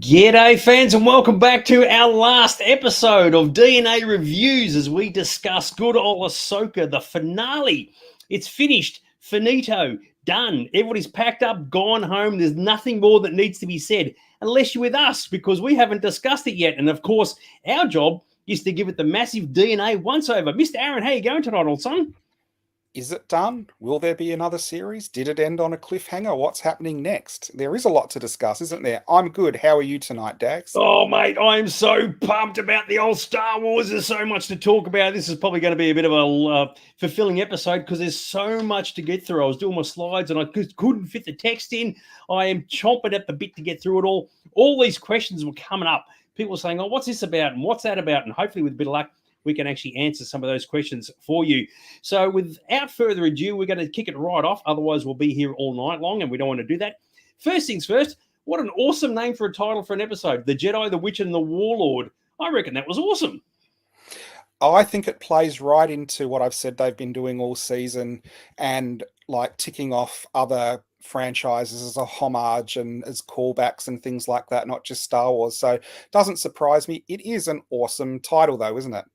G'day fans and welcome back to our last episode of DNA Reviews as we discuss good old Ahsoka, the finale. It's finished, finito, done. Everybody's packed up, gone home. There's nothing more that needs to be said unless you're with us because we haven't discussed it yet. And of course, our job is to give it the massive DNA once-over. Mr. Aaron, how you going tonight, old son? Is it done? Will there be another series? Did it end on a cliffhanger? What's happening next? There is a lot to discuss, isn't there? I'm good. How are you tonight, Dax? Oh, mate, I'm so pumped about the old Star Wars. There's so much to talk about. This is probably going to be a bit of a fulfilling episode because there's so much to get through. I was doing my slides and I couldn't fit the text in. I am chomping at the bit to get through it all. All these questions were coming up. People were saying, oh, what's this about and what's that about? And hopefully with a bit of luck, we can actually answer some of those questions for you. So without further ado, we're going to kick it right off. Otherwise, we'll be here all night long and we don't want to do that. First things first, what an awesome name for a title for an episode. The Jedi, the Witch, and the Warlord. I reckon that was awesome. I think it plays right into what I've said they've been doing all season and like ticking off other franchises as a homage and as callbacks and things like that, not just Star Wars. So it doesn't surprise me. It is an awesome title though, isn't it?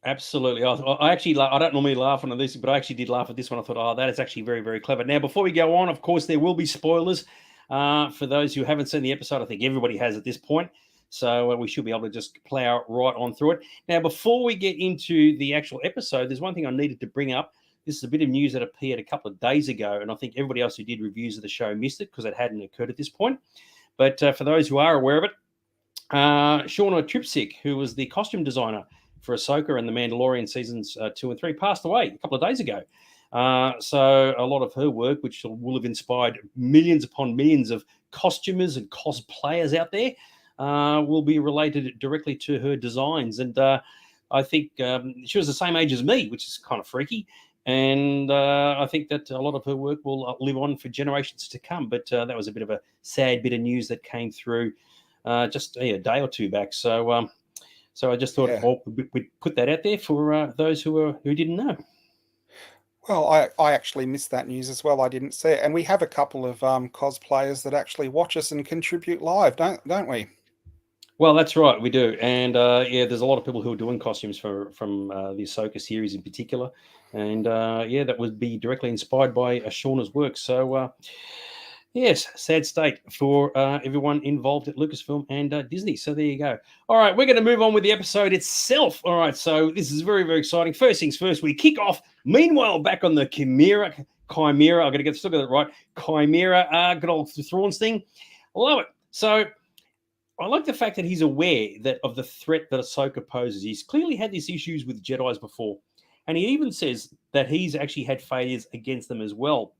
Absolutely. I actually, I don't normally laugh on this, but I actually did laugh at this one. I thought, oh, that is actually very, very clever. Now, before we go on, of course, there will be spoilers for those who haven't seen the episode. I think everybody has at this point. So we should be able to just plow right on through it. Now, before we get into the actual episode, there's one thing I needed to bring up. This is a bit of news that appeared a couple of days ago, and I think everybody else who did reviews of the show missed it because it hadn't occurred at this point. But for those who are aware of it, Shauna Tripsick, who was the costume designer for Ahsoka and The Mandalorian seasons 2 and 3, passed away a couple of days ago. So a lot of her work, which will have inspired millions upon millions of costumers and cosplayers out there, will be related directly to her designs. And I think she was the same age as me, which is kind of freaky. And I think that a lot of her work will live on for generations to come. But that was a bit of a sad bit of news that came through just a day or two back. So I just thought we'd put that out there for those who didn't know. Well, I actually missed that news as well. I didn't see it. And we have a couple of cosplayers that actually watch us and contribute live, don't we? Well, that's right, we do. And there's a lot of people who are doing costumes from the Ahsoka series in particular. And that would be directly inspired by Shauna's work. So yes, sad state for everyone involved at Lucasfilm and Disney. So there you go. All right, we're going to move on with the episode itself. All right, so this is very, very exciting. First things first, we kick off. Meanwhile, back on the Chimera, I'm going to still get it right. Chimera, good old Thrawn's thing. I love it. So I like the fact that he's aware of the threat that Ahsoka poses. He's clearly had these issues with Jedis before. And he even says that he's actually had failures against them as well.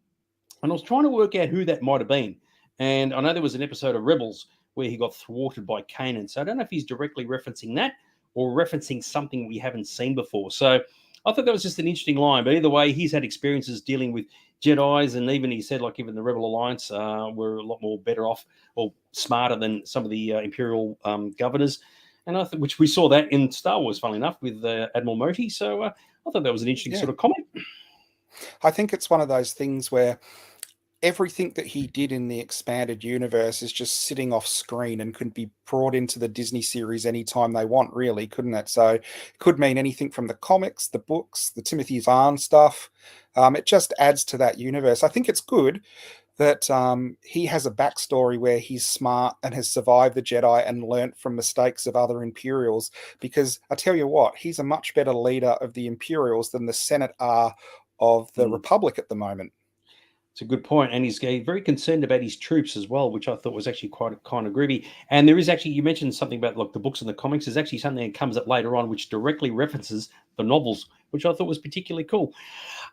And I was trying to work out who that might have been. And I know there was an episode of Rebels where he got thwarted by Kanan. So I don't know if he's directly referencing that or referencing something we haven't seen before. So I thought that was just an interesting line. But either way, he's had experiences dealing with Jedis. And even he said, like, even the Rebel Alliance were a lot more better off or smarter than some of the Imperial governors. And I which we saw that in Star Wars, funnily enough, with Admiral Moti. So I thought that was an interesting sort of comment. I think it's one of those things where everything that he did in the expanded universe is just sitting off screen and could be brought into the Disney series anytime they want, really, couldn't it? So it could mean anything from the comics, the books, the Timothy Zahn stuff. It just adds to that universe. I think it's good that he has a backstory where he's smart and has survived the Jedi and learnt from mistakes of other Imperials, because I tell you what, he's a much better leader of the Imperials than the Senate are of the Republic at the moment. It's a good point. And he's very concerned about his troops as well, which I thought was actually quite kind of groovy. And there is actually, you mentioned something about like the books and the comics. There's actually something that comes up later on which directly references the novels, which I thought was particularly cool.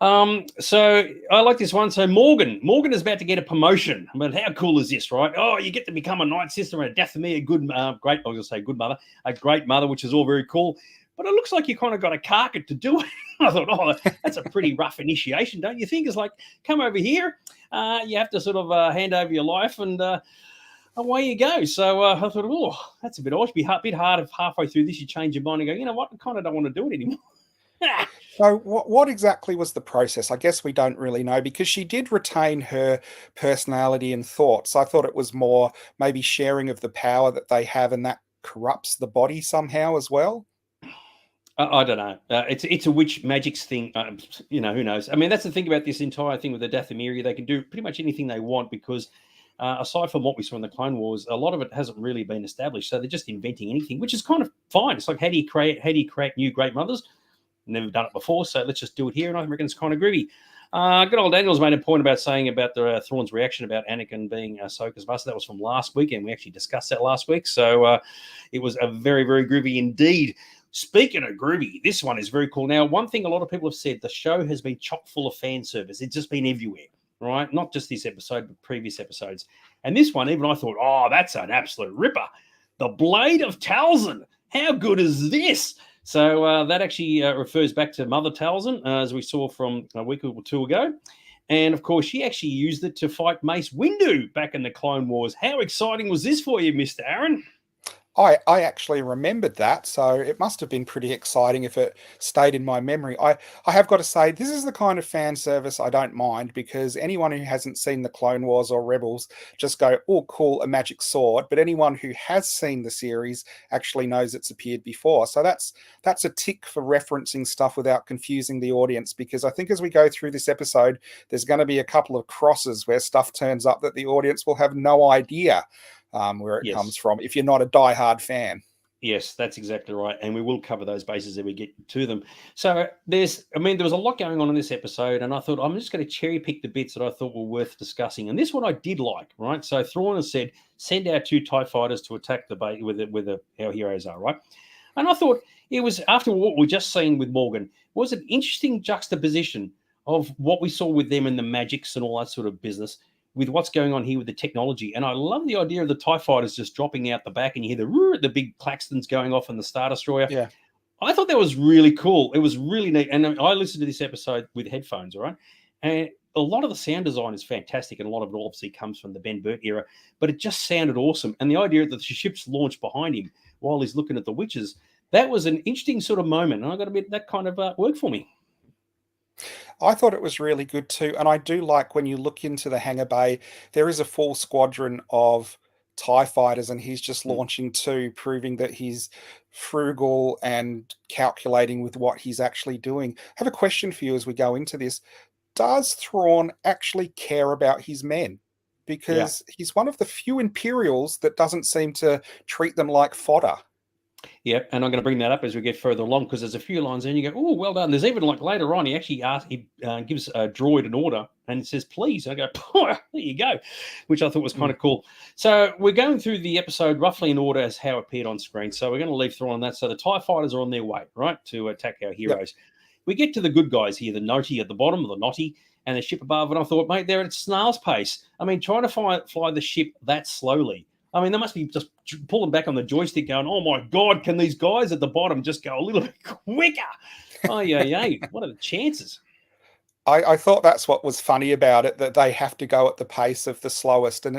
So I like this one. So Morgan is about to get a promotion. I mean, how cool is this, right? Oh, you get to become a Night Sister and a Dathomir, great, I was going to say good mother, a great mother, which is all very cool. But it looks like you kind of got a carcass to do it. I thought, oh, that's a pretty rough initiation, don't you think? It's like, come over here. You have to sort of hand over your life and away you go. So I thought, oh, that's a bit odd. It'd be a bit hard if halfway through this you change your mind and go, you know what, I kind of don't want to do it anymore. So what exactly was the process? I guess we don't really know because she did retain her personality and thoughts. I thought it was more maybe sharing of the power that they have and that corrupts the body somehow as well. I don't know. It's a witch magics thing. Who knows? I mean, that's the thing about this entire thing with the Dathomiri. They can do pretty much anything they want because, aside from what we saw in the Clone Wars, a lot of it hasn't really been established. So they're just inventing anything, which is kind of fine. It's like how do you create new great mothers? Never done it before, so let's just do it here. And I reckon it's kind of groovy. Good old Daniel's made a point about saying about the Thrawn's reaction about Anakin being Ahsoka's master. That was from last week, and we actually discussed that last week. So it was a very, very groovy indeed. Speaking of groovy, this one is very cool. Now, one thing a lot of people have said, the show has been chock full of fan service. It's just been everywhere, right? Not just this episode, but previous episodes. And this one, even I thought, oh, that's an absolute ripper. The Blade of Talzin. How good is this? So that actually refers back to Mother Talzin, as we saw from a week or two ago. And, of course, she actually used it to fight Mace Windu back in the Clone Wars. How exciting was this for you, Mr. Aaron? I actually remembered that, so it must have been pretty exciting if it stayed in my memory. I have got to say, this is the kind of fan service I don't mind because anyone who hasn't seen the Clone Wars or Rebels just go, oh, cool, a magic sword. But anyone who has seen the series actually knows it's appeared before. So that's a tick for referencing stuff without confusing the audience because I think as we go through this episode, there's going to be a couple of crosses where stuff turns up that the audience will have no idea where it comes from if you're not a diehard fan. Yes, that's exactly right. And we will cover those bases as we get to them. So there was a lot going on in this episode, and I thought I'm just going to cherry pick the bits that I thought were worth discussing. And this one I did like, right? So Thrawn has said, send our 2 TIE fighters to attack the base with our heroes are, right? And I thought it was, after what we just seen with Morgan, was an interesting juxtaposition of what we saw with them and the magics and all that sort of business with what's going on here with the technology. And I love the idea of the TIE fighters just dropping out the back and you hear the big claxons going off in the Star Destroyer. Yeah. I thought that was really cool. It was really neat. And I listened to this episode with headphones, all right? And a lot of the sound design is fantastic, and a lot of it obviously comes from the Ben Burt era, but it just sounded awesome. And the idea that the ship's launched behind him while he's looking at the witches, that was an interesting sort of moment. And I got a bit that kind of work for me. I thought it was really good too. And I do like when you look into the hangar bay, there is a full squadron of TIE fighters, and he's just launching 2, proving that he's frugal and calculating with what he's actually doing. I have a question for you as we go into this. Does Thrawn actually care about his men? Yeah. Because he's one of the few Imperials that doesn't seem to treat them like fodder. Yeah, and I'm going to bring that up as we get further along because there's a few lines there and you go, oh, well done. There's even like later on, he actually gives a droid an order and it says, please. I go, there you go, which I thought was kind of cool. So we're going through the episode roughly in order as how it appeared on screen. So we're going to leave Thrawn on that. So the TIE fighters are on their way, right, to attack our heroes. Yep. We get to the good guys here, the Noti at the bottom, the Noti, and the ship above. And I thought, mate, they're at snail's pace. I mean, trying to fly the ship that slowly. I mean, they must be just pulling back on the joystick going, oh, my God, can these guys at the bottom just go a little bit quicker? Oh, yeah. What are the chances? I thought that's what was funny about it, that they have to go at the pace of the slowest. And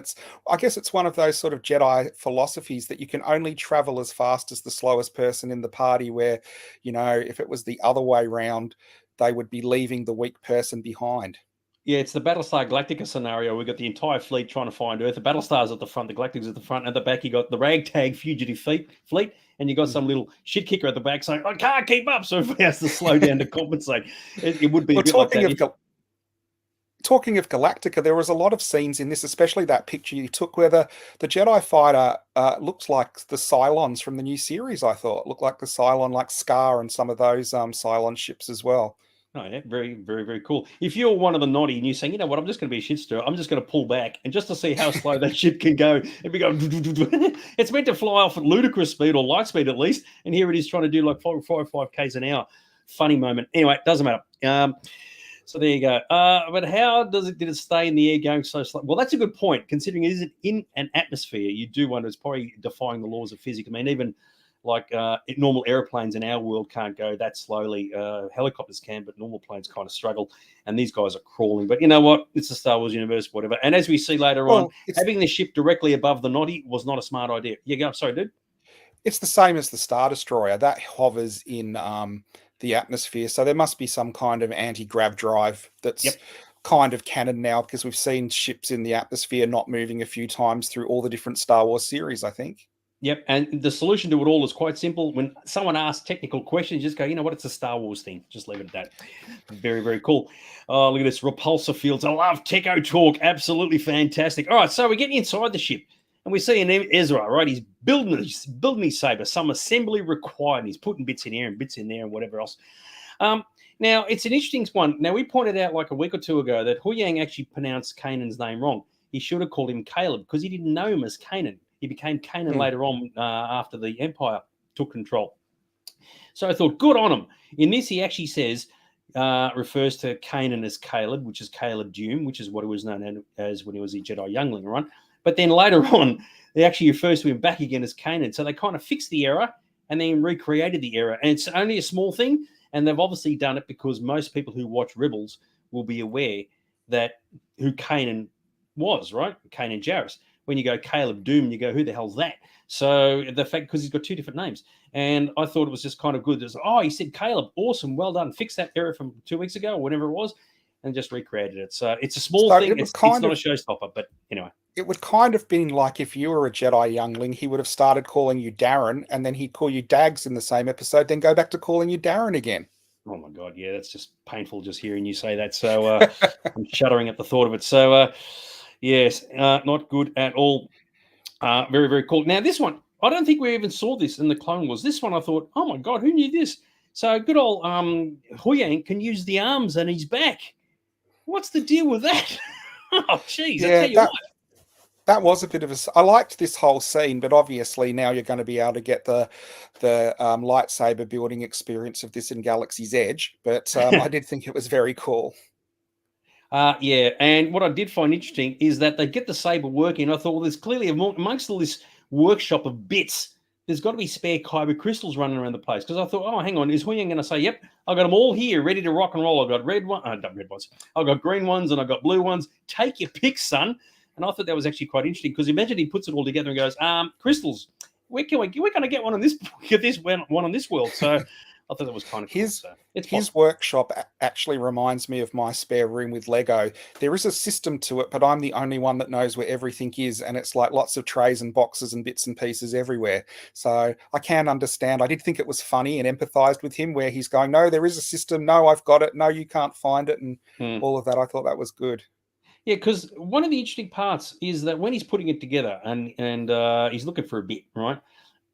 I guess it's one of those sort of Jedi philosophies that you can only travel as fast as the slowest person in the party, where, if it was the other way round, they would be leaving the weak person behind. Yeah, it's the Battlestar Galactica scenario. We've got the entire fleet trying to find Earth. The Battlestar's at the front, the Galactic's at the front. At the back, you got the ragtag fugitive fleet, and you got some little shit kicker at the back saying, I can't keep up. So if he has to slow down to compensate, it would be a bit like that. Talking of Galactica, there was a lot of scenes in this, especially that picture you took where the Jedi fighter looks like the Cylons from the new series, I thought. Looked like the Cylon, like Scar and some of those Cylon ships as well. Oh, yeah, very, very, very cool. If you're one of the naughty and you're saying, you know what, I'm just going to be a shit stirrer, I'm just going to pull back, and just to see how slow that ship can go, and we go, it's meant to fly off at ludicrous speed or light speed at least, and here it is trying to do like 5 k's an hour. Funny moment. Anyway, it doesn't matter. So there you go. But how did it stay in the air going so slow? Well, that's a good point. Considering is it in an atmosphere, you do wonder. It's probably defying the laws of physics. I mean, even like normal airplanes in our world can't go that slowly. Helicopters can, but normal planes kind of struggle. And these guys are crawling. But you know what? It's the Star Wars universe, whatever. And as we see later on, having the ship directly above the Noti was not a smart idea. Yeah, go. Sorry, dude. It's the same as the Star Destroyer. That hovers in the atmosphere. So there must be some kind of anti-grav drive that's Yep. kind of canon now, because we've seen ships in the atmosphere not moving a few times through all the different Star Wars series, I think. Yep, and the solution to it all is quite simple. When someone asks technical questions, just go, you know what, it's a Star Wars thing. Just leave it at that. Very, very cool. Oh, look at this. Repulsor fields. I love Techo talk. Absolutely fantastic. All right, so we're getting inside the ship, and we see an Ezra, right? He's building his saber. Some assembly required. He's putting bits in here and bits in there and whatever else. Now, it's an interesting one. Now, we pointed out like a week or two ago that Huyang actually pronounced Kanan's name wrong. He should have called him Caleb because he didn't know him as Kanan. He became Kanan later on after the Empire took control. So I thought, good on him. In this, he actually says, refers to Kanan as Caleb, which is Caleb Dume, which is what he was known as when he was a Jedi youngling, right? But then later on, he actually refers to him back again as Kanan. So they kind of fixed the error and then recreated the error. And it's only a small thing. And they've obviously done it because most people who watch Rebels will be aware that who Kanan was, right? Kanan Jarrus. When you go Caleb Doom, you go, who the hell's that? So the fact, because he's got two different names. And I thought it was just kind of good. It was, oh, he said Caleb. Awesome. Well done. Fix that error from 2 weeks ago or whatever it was and just recreated it. So it's a small thing. It's not a showstopper, but anyway. It would kind of been like if you were a Jedi youngling, he would have started calling you Darren, and then he'd call you Dags in the same episode, then go back to calling you Darren again. Oh, my God. Yeah, that's just painful just hearing you say that. So I'm shuddering at the thought of it. So, yes, not good at all. Very, very cool. Now, this one, I don't think we even saw this in the Clone Wars. This one, I thought, oh, my God, who knew this? So good old Huyang can use the arms on his back. What's the deal with that? Oh, geez, I tell you what. That was a bit of a. I liked this whole scene, but obviously now you're going to be able to get the lightsaber building experience of this in Galaxy's Edge. But I did think it was very cool. Yeah, and what I did find interesting is that they get the saber working. I thought, well, there's clearly amongst all this workshop of bits, there's got to be spare kyber crystals running around the place. Because I thought, oh, hang on, is Huyang going to say, yep, I've got them all here, ready to rock and roll. I've got red ones, I've got green ones, and I've got blue ones. Take your pick, son. And I thought that was actually quite interesting because imagine he puts it all together and goes, crystals. We're going to get one on this one on this world. So I thought that was kind of cool. His workshop actually reminds me of my spare room with Lego. There is a system to it, but I'm the only one that knows where everything is, and it's like lots of trays and boxes and bits and pieces everywhere. So I can understand. I did think it was funny and empathized with him where he's going, no, there is a system. No, I've got it. No, you can't find it, and all of that. I thought that was good. Yeah, because one of the interesting parts is that when he's putting it together and he's looking for a bit, right?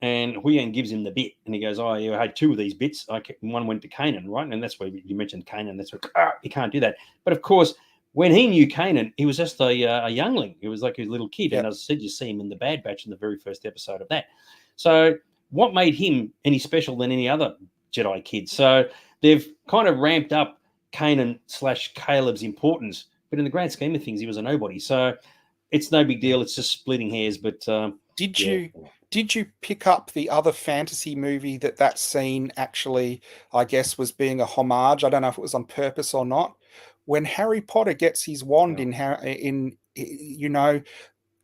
And Huyang gives him the bit, and he goes, "Oh, I had two of these bits. One went to Kanan, right?" And that's where you mentioned Kanan. That's where you can't do that. But of course, when he knew Kanan, he was just a youngling. He was like a little kid. Yep. And as I said, you see him in the Bad Batch in the very first episode of that. So what made him any special than any other Jedi kid? So they've kind of ramped up Kanan/Caleb's importance. But in the grand scheme of things, he was a nobody. So it's no big deal. It's just splitting hairs. But did you pick up the other fantasy movie that scene actually, I guess, was being a homage? I don't know if it was on purpose or not. When Harry Potter gets his wand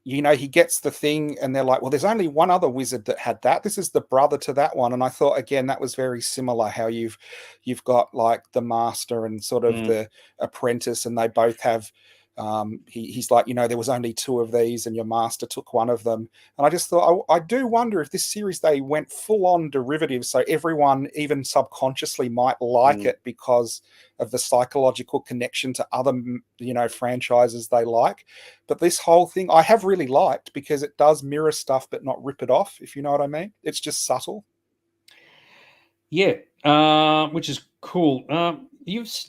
he gets the thing, and they're like, well, there's only one other wizard that had that. This is the brother to that one. And I thought, again, that was very similar, how you've got like the master and sort of the apprentice, and they both have he's like, there was only two of these and your master took one of them. And I just thought, I do wonder if this series, they went full on derivative, so everyone even subconsciously might like it because of the psychological connection to other franchises they like. But this whole thing I have really liked because it does mirror stuff but not rip it off, if you know what I mean. It's just subtle. Yeah, which is cool.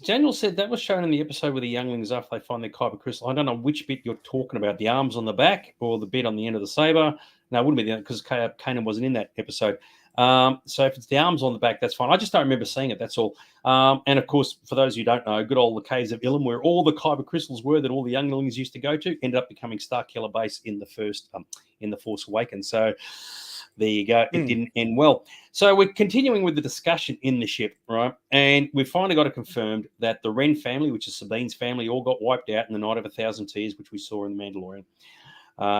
Daniel said that was shown in the episode where the younglings, after they find their kyber crystal. I don't know which bit you're talking about, the arms on the back or the bit on the end of the saber. No, it wouldn't be because Kanan wasn't in that episode. So if it's the arms on the back, that's fine. I just don't remember seeing it, that's all. And of course, for those who don't know, good old the caves of Ilum, where all the kyber crystals were that all the younglings used to go to, ended up becoming Starkiller Base in the first, in The Force Awakens. So there you go. It didn't end well. So we're continuing with the discussion in the ship, right? And we've finally got it confirmed that the Wren family, which is Sabine's family, all got wiped out in the Night of 1,000 Tears, which we saw in The Mandalorian.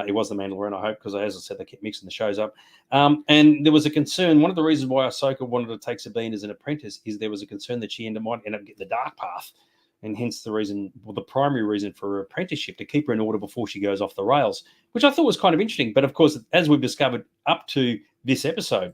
It was the Mandalorian, I hope, because as I said, they kept mixing the shows up. And there was a concern. One of the reasons why Ahsoka wanted to take Sabine as an apprentice is there was a concern that she might end up getting the dark path, and hence the reason, well, the primary reason for her apprenticeship, to keep her in order before she goes off the rails, which I thought was kind of interesting. But of course, as we've discovered up to this episode,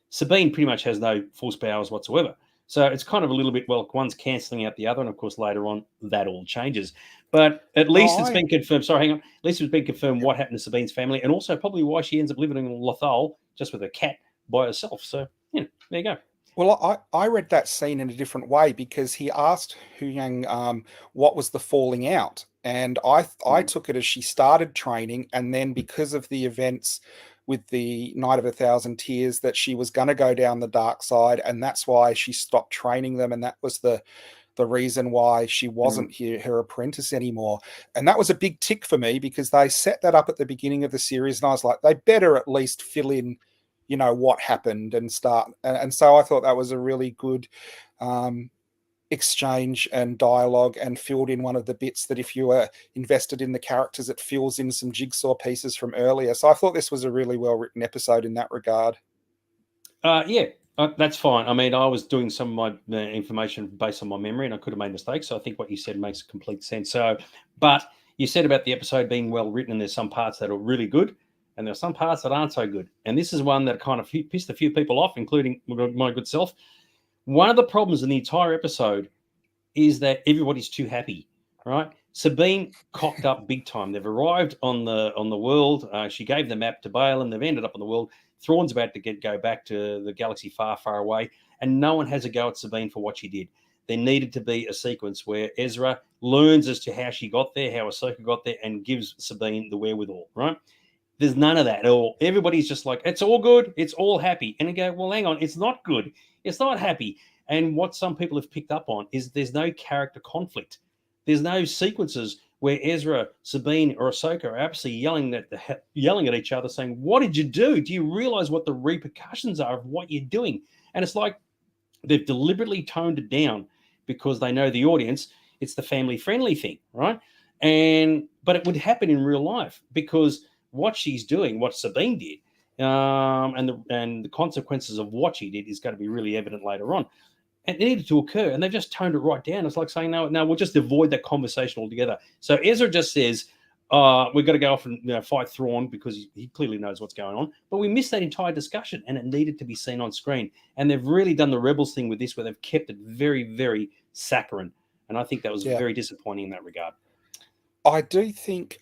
Sabine pretty much has no force powers whatsoever. So it's kind of a little bit, well, one's cancelling out the other, and of course later on that all changes. But at least it's been confirmed. Sorry, hang on. At least it's been confirmed what happened to Sabine's family, and also probably why she ends up living in Lothal just with a cat by herself. So there you go. Well, I read that scene in a different way, because he asked Huyang what was the falling out, and I took it as she started training, and then because of the events with the Night of 1,000 Tears, that she was going to go down the dark side, and that's why she stopped training them, and that was the reason why she wasn't her apprentice anymore. And that was a big tick for me, because they set that up at the beginning of the series, and I was like, they better at least fill in, what happened and start. And so I thought that was a really good exchange and dialogue, and filled in one of the bits that, if you were invested in the characters, it fills in some jigsaw pieces from earlier. So I thought this was a really well written episode in that regard. That's fine. I mean, I was doing some of my information based on my memory, and I could have made mistakes. So I think what you said makes complete sense. So, but you said about the episode being well written, and there's some parts that are really good, and there are some parts that aren't so good. And this is one that kind of pissed a few people off, including my good self. One of the problems in the entire episode is that everybody's too happy, right? Sabine cocked up big time. They've arrived on the world. She gave the map to Bale, and they've ended up on the world. Thrawn's about to go back to the galaxy far, far away, and no one has a go at Sabine for what she did. There needed to be a sequence where Ezra learns as to how she got there, how Ahsoka got there, and gives Sabine the wherewithal, right? There's none of that at all. Everybody's just like, it's all good, it's all happy. And you go, well, hang on, it's not good. It's not happy. And what some people have picked up on is there's no character conflict. There's no sequences where Ezra, Sabine, or Ahsoka are absolutely yelling at each other, saying, what did you do? Do you realize what the repercussions are of what you're doing? And it's like they've deliberately toned it down because they know the audience, it's the family-friendly thing, right? But it would happen in real life, because what she's doing, what Sabine did, and the consequences of what she did is going to be really evident later on. And it needed to occur, and they've just toned it right down. It's like saying, no, we'll just avoid that conversation altogether. So Ezra just says, we've got to go off and fight Thrawn, because he clearly knows what's going on. But we missed that entire discussion, and it needed to be seen on screen. And they've really done the Rebels thing with this, where they've kept it very, very saccharine. And I think that was very disappointing in that regard. I do think,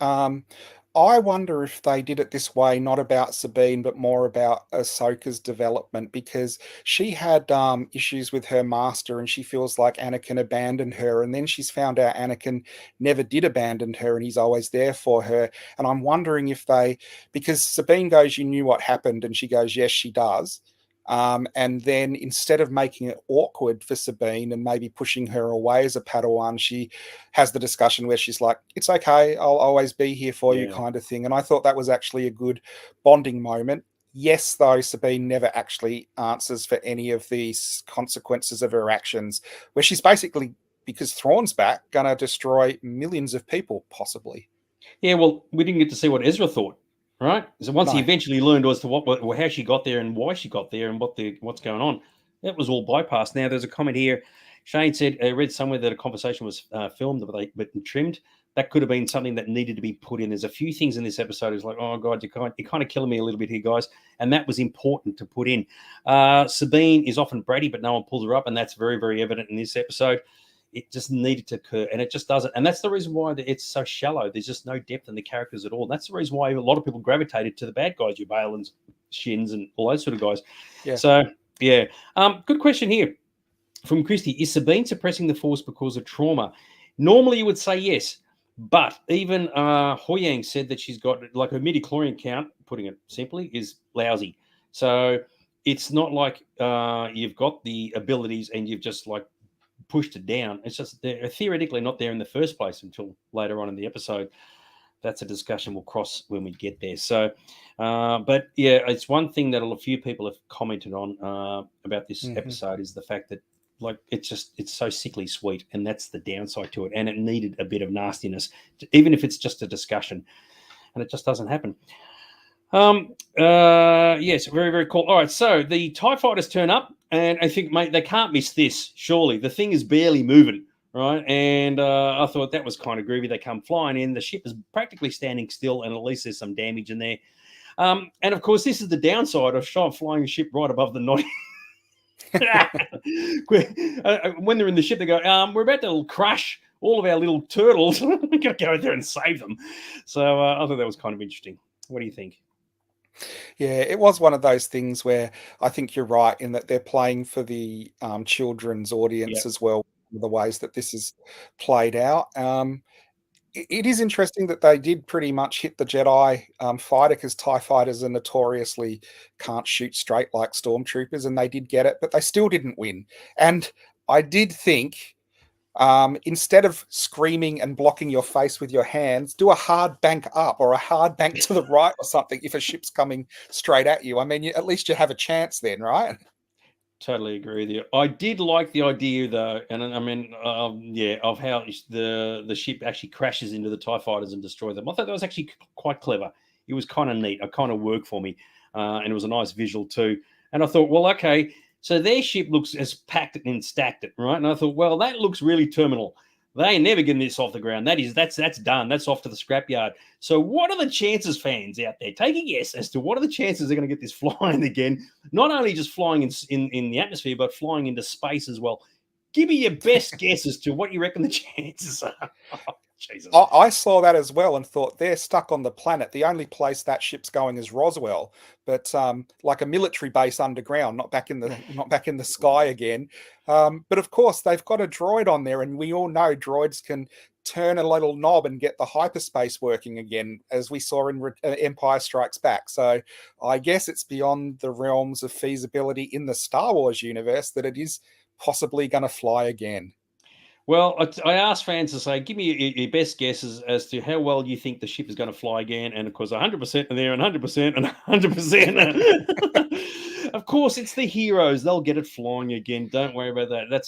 I wonder if they did it this way, not about Sabine, but more about Ahsoka's development, because she had issues with her master, and she feels like Anakin abandoned her. And then she's found out Anakin never did abandon her, and he's always there for her. And I'm wondering if because Sabine goes, you knew what happened, and she goes, yes, she does. And then instead of making it awkward for Sabine and maybe pushing her away as a Padawan, she has the discussion where she's like, it's okay, I'll always be here for you, kind of thing. And I thought that was actually a good bonding moment. Yes, though, Sabine never actually answers for any of these consequences of her actions, where she's basically, because Thrawn's back, going to destroy millions of people, possibly. Yeah, well, we didn't get to see what Ezra thought. Right. So once he eventually learned as to how she got there and why she got there and what's going on, that was all bypassed. Now, there's a comment here. Shane said, I read somewhere that a conversation was filmed but trimmed. That could have been something that needed to be put in. There's a few things in this episode. It's like, oh, God, you're kind of killing me a little bit here, guys. And that was important to put in. Sabine is often bratty, but no one pulls her up. And that's very, very evident in this episode. It just needed to occur, and it just doesn't. And that's the reason why it's so shallow. There's just no depth in the characters at all. And that's the reason why a lot of people gravitated to the bad guys, your Balins, Shins, and all those sort of guys. Yeah. So, yeah. Good question here from Christy. Is Sabine suppressing the Force because of trauma? Normally, you would say yes. But even Huyang said that she's got, like, her midichlorian count, putting it simply, is lousy. So it's not like you've got the abilities and you've just, like, pushed it down. It's just they're theoretically not there in the first place until later on in the episode. That's a discussion we'll cross when we get there. So, but yeah, it's one thing that a few people have commented on about this episode is the fact that, like, it's so sickly sweet, and that's the downside to it. And it needed a bit of nastiness, even if it's just a discussion. and it just doesn't happen. Yes, very, very cool. All right, so the TIE fighters turn up, and I think, mate, they can't miss this, surely. The thing is barely moving, right? And I thought that was kind of groovy. They come flying in. The ship is practically standing still, and at least there's some damage in there. And, of course, this is the downside of flying a ship right above the knot. When they're in the ship, they go, we're about to crush all of our little turtles. We've got to go out there and save them. So I thought that was kind of interesting. What do you think? Yeah, it was one of those things where I think you're right in that they're playing for the children's audience Yep. as well, the ways that this is played out. It is interesting that they did pretty much hit the Jedi fighter, because TIE fighters are notoriously can't shoot straight like stormtroopers, and they did get it, but they still didn't win. And I did think, instead of screaming and blocking your face with your hands, do a hard bank up or a hard bank to the right or something if a ship's coming straight at you. I mean, at least you have a chance then, right? Totally agree with you. I did like the idea, though, and I mean, of how the ship actually crashes into the TIE fighters and destroys them. I thought that was actually quite clever. It was kind of neat. It kind of worked for me, and it was a nice visual too. And I thought, well, okay, so their ship looks as packed it and stacked it, right? And I thought, well, that looks really terminal. They ain't never getting this off the ground. That's done. That's off to the scrapyard. So what are the chances, fans out there? Take a guess as to what are the chances they're going to get this flying again? Not only just flying in the atmosphere, but flying into space as well. Give me your best guess as to what you reckon the chances are. Oh, Jesus. I saw that as well and thought they're stuck on the planet. The only place that ship's going is Roswell, but like a military base underground, not back in the sky again. But of course, they've got a droid on there, and we all know droids can turn a little knob and get the hyperspace working again, as we saw in Empire Strikes Back. So I guess it's beyond the realms of feasibility in the Star Wars universe that it is possibly going to fly again. Well, I asked fans to say, give me your best guesses as to how well you think the ship is going to fly again. And of course, 100% are there, and 100% and 100%. Of course, it's the heroes. They'll get it flying again. Don't worry about that.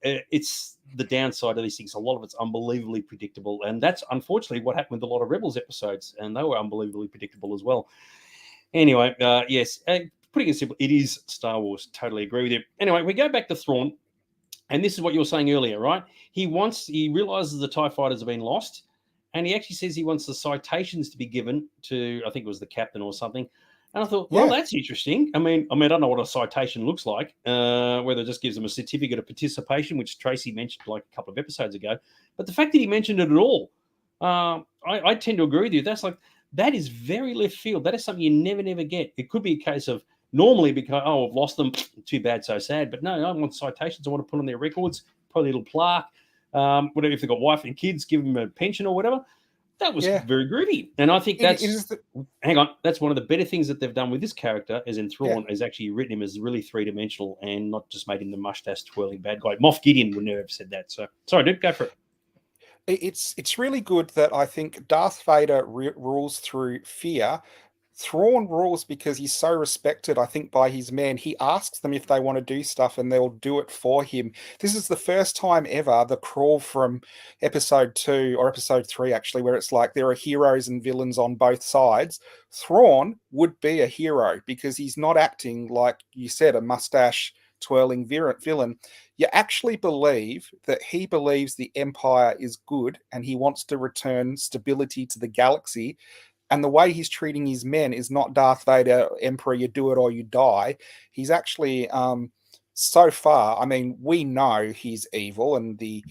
It's the downside of these things. A lot of it's unbelievably predictable. And that's unfortunately what happened with a lot of Rebels episodes. And they were unbelievably predictable as well. Anyway, yes, putting it simple, it is Star Wars. Totally agree with you. Anyway, we go back to Thrawn. And this is what you were saying earlier, right? He realizes the TIE fighters have been lost, and he actually says he wants the citations to be given to, I think it was the captain or something. And I thought, well, that's interesting. I mean, I don't know what a citation looks like, whether it just gives them a certificate of participation, which Tracy mentioned like a couple of episodes ago. But the fact that he mentioned it at all, I tend to agree with you. That is very left field. That is something you never get. It could be a case of, normally, because, I've lost them, too bad, so sad. But no, I want citations. I want to put on their records, put a little plaque, whatever. If they've got wife and kids, give them a pension or whatever. That was very groovy. And I think hang on, that's one of the better things that they've done with this character, as in Thrawn, is actually written him as really three-dimensional and not just made him the mustache twirling bad guy. Moff Gideon would never have said that. So, sorry, dude, go for it. It's really good that I think Darth Vader rules through fear. Thrawn rules because he's so respected, I think, by his men. He asks them if they want to do stuff, and they'll do it for him. This is the first time ever, the crawl from episode 2 or episode 3, actually, where it's like there are heroes and villains on both sides. Thrawn would be a hero because he's not acting like, you said, a mustache twirling villain. You actually believe that he believes the Empire is good and he wants to return stability to the galaxy. And the way he's treating his men is not Darth Vader, Emperor, you do it or you die. He's actually, so far, I mean, we know he's evil, and the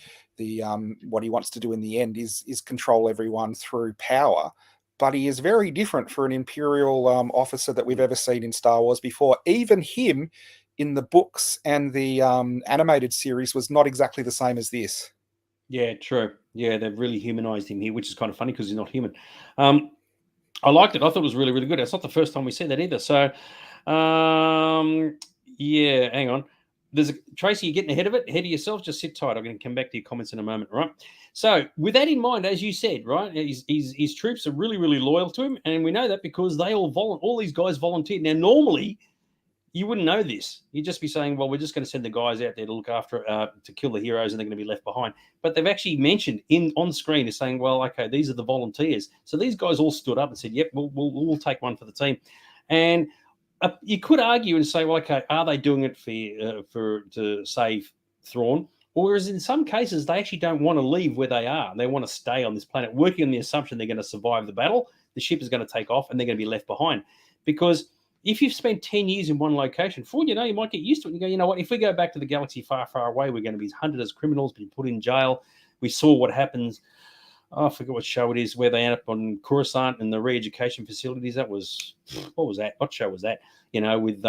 what he wants to do in the end is control everyone through power. But he is very different for an Imperial officer that we've ever seen in Star Wars before. Even him in the books and the animated series was not exactly the same as this. Yeah, true. Yeah, they've really humanized him here, which is kind of funny because he's not human. I liked it. I thought it was really, really good. It's not the first time we said that either. So, yeah, hang on. Tracy, you're getting ahead of yourself. Just sit tight. I'm going to come back to your comments in a moment, right? So, with that in mind, as you said, right, his troops are really, really loyal to him, and we know that because they all these guys volunteered. Now, normally, you wouldn't know this. You'd just be saying, well, we're just going to send the guys out there to look after, to kill the heroes, and they're going to be left behind. But they've actually mentioned on screen is saying, well, okay, these are the volunteers. So these guys all stood up and said, yep, we'll take one for the team. And you could argue and say, well, okay, are they doing it to save Thrawn? Or is in some cases they actually don't want to leave where they are. They want to stay on this planet, working on the assumption they're going to survive the battle. The ship is going to take off and they're going to be left behind. Because if you've spent 10 years in one location, for all you know, you might get used to it. You go, you know what, if we go back to the galaxy far, far away, we're going to be hunted as criminals, be put in jail. We saw what happens. Oh, I forget what show it is, where they end up on Coruscant and the re-education facilities. That was, what was that? What show was that? You know, with,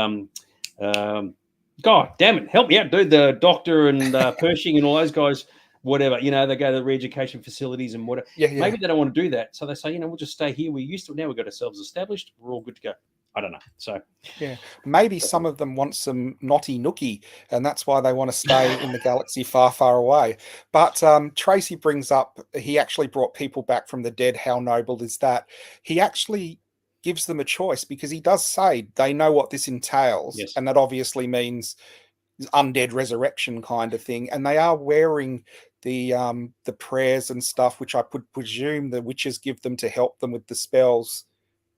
God damn it, help me out, dude. The Doctor and Pershing and all those guys, whatever, you know, they go to the re-education facilities and whatever. Yeah. Maybe they don't want to do that. So they say, you know, we'll just stay here. We're used to it now. We've got ourselves established. We're all good to go. I don't know. So, yeah, maybe some of them want some naughty nookie, and that's why they want to stay in the galaxy far, far away. But Tracy brings up he actually brought people back from the dead. How noble is that? He actually gives them a choice because he does say they know what this entails, yes. and that obviously means undead resurrection kind of thing. And they are wearing the prayers and stuff, which I would presume the witches give them to help them with the spells.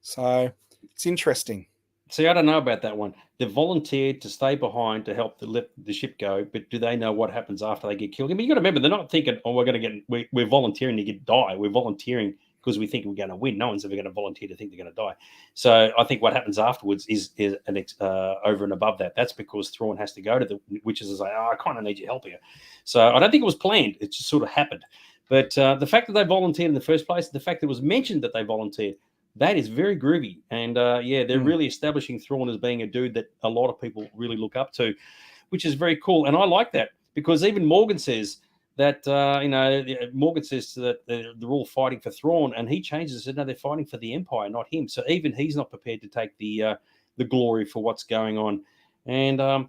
So it's interesting. See, I don't know about that one. They've volunteered to stay behind to help let the ship go, but do they know what happens after they get killed? I mean, you got to remember, they're not thinking, "Oh, we're volunteering to die." We're volunteering because we think we're going to win. No one's ever going to volunteer to think they're going to die. So I think what happens afterwards is over and above that. That's because Thrawn has to go to the witches and say, "Oh, I kind of need your help here." So I don't think it was planned. It just sort of happened. But the fact that they volunteered in the first place, the fact that it was mentioned that they volunteered, that is very groovy. And they're really establishing Thrawn as being a dude that a lot of people really look up to, which is very cool. And I like that because even Morgan says that, Morgan says that they're all fighting for Thrawn, and he changes and said, no, they're fighting for the Empire, not him. So even he's not prepared to take the glory for what's going on. And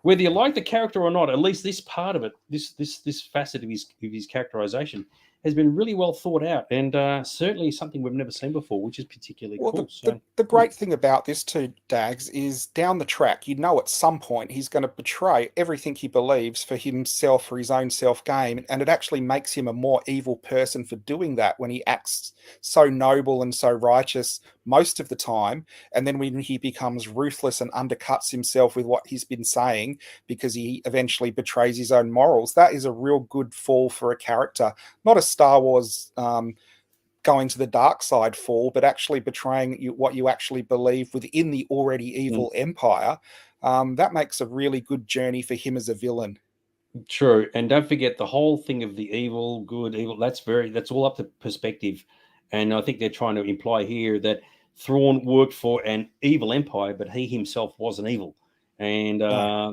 whether you like the character or not, at least this part of it, this facet of his characterization has been really well thought out, and certainly something we've never seen before, which is particularly cool. The great thing about this too, Dags, is down the track, you know at some point he's going to betray everything he believes for himself, for his own self-gain, and it actually makes him a more evil person for doing that when he acts so noble and so righteous most of the time, and then when he becomes ruthless and undercuts himself with what he's been saying because he eventually betrays his own morals. That is a real good fall for a character, not a Star Wars going to the dark side fall, but actually betraying what you actually believe within the already evil empire. That makes a really good journey for him as a villain. True. And don't forget the whole thing of the evil, good, evil, that's all up to perspective. And I think they're trying to imply here that Thrawn worked for an evil empire, but he himself wasn't evil. And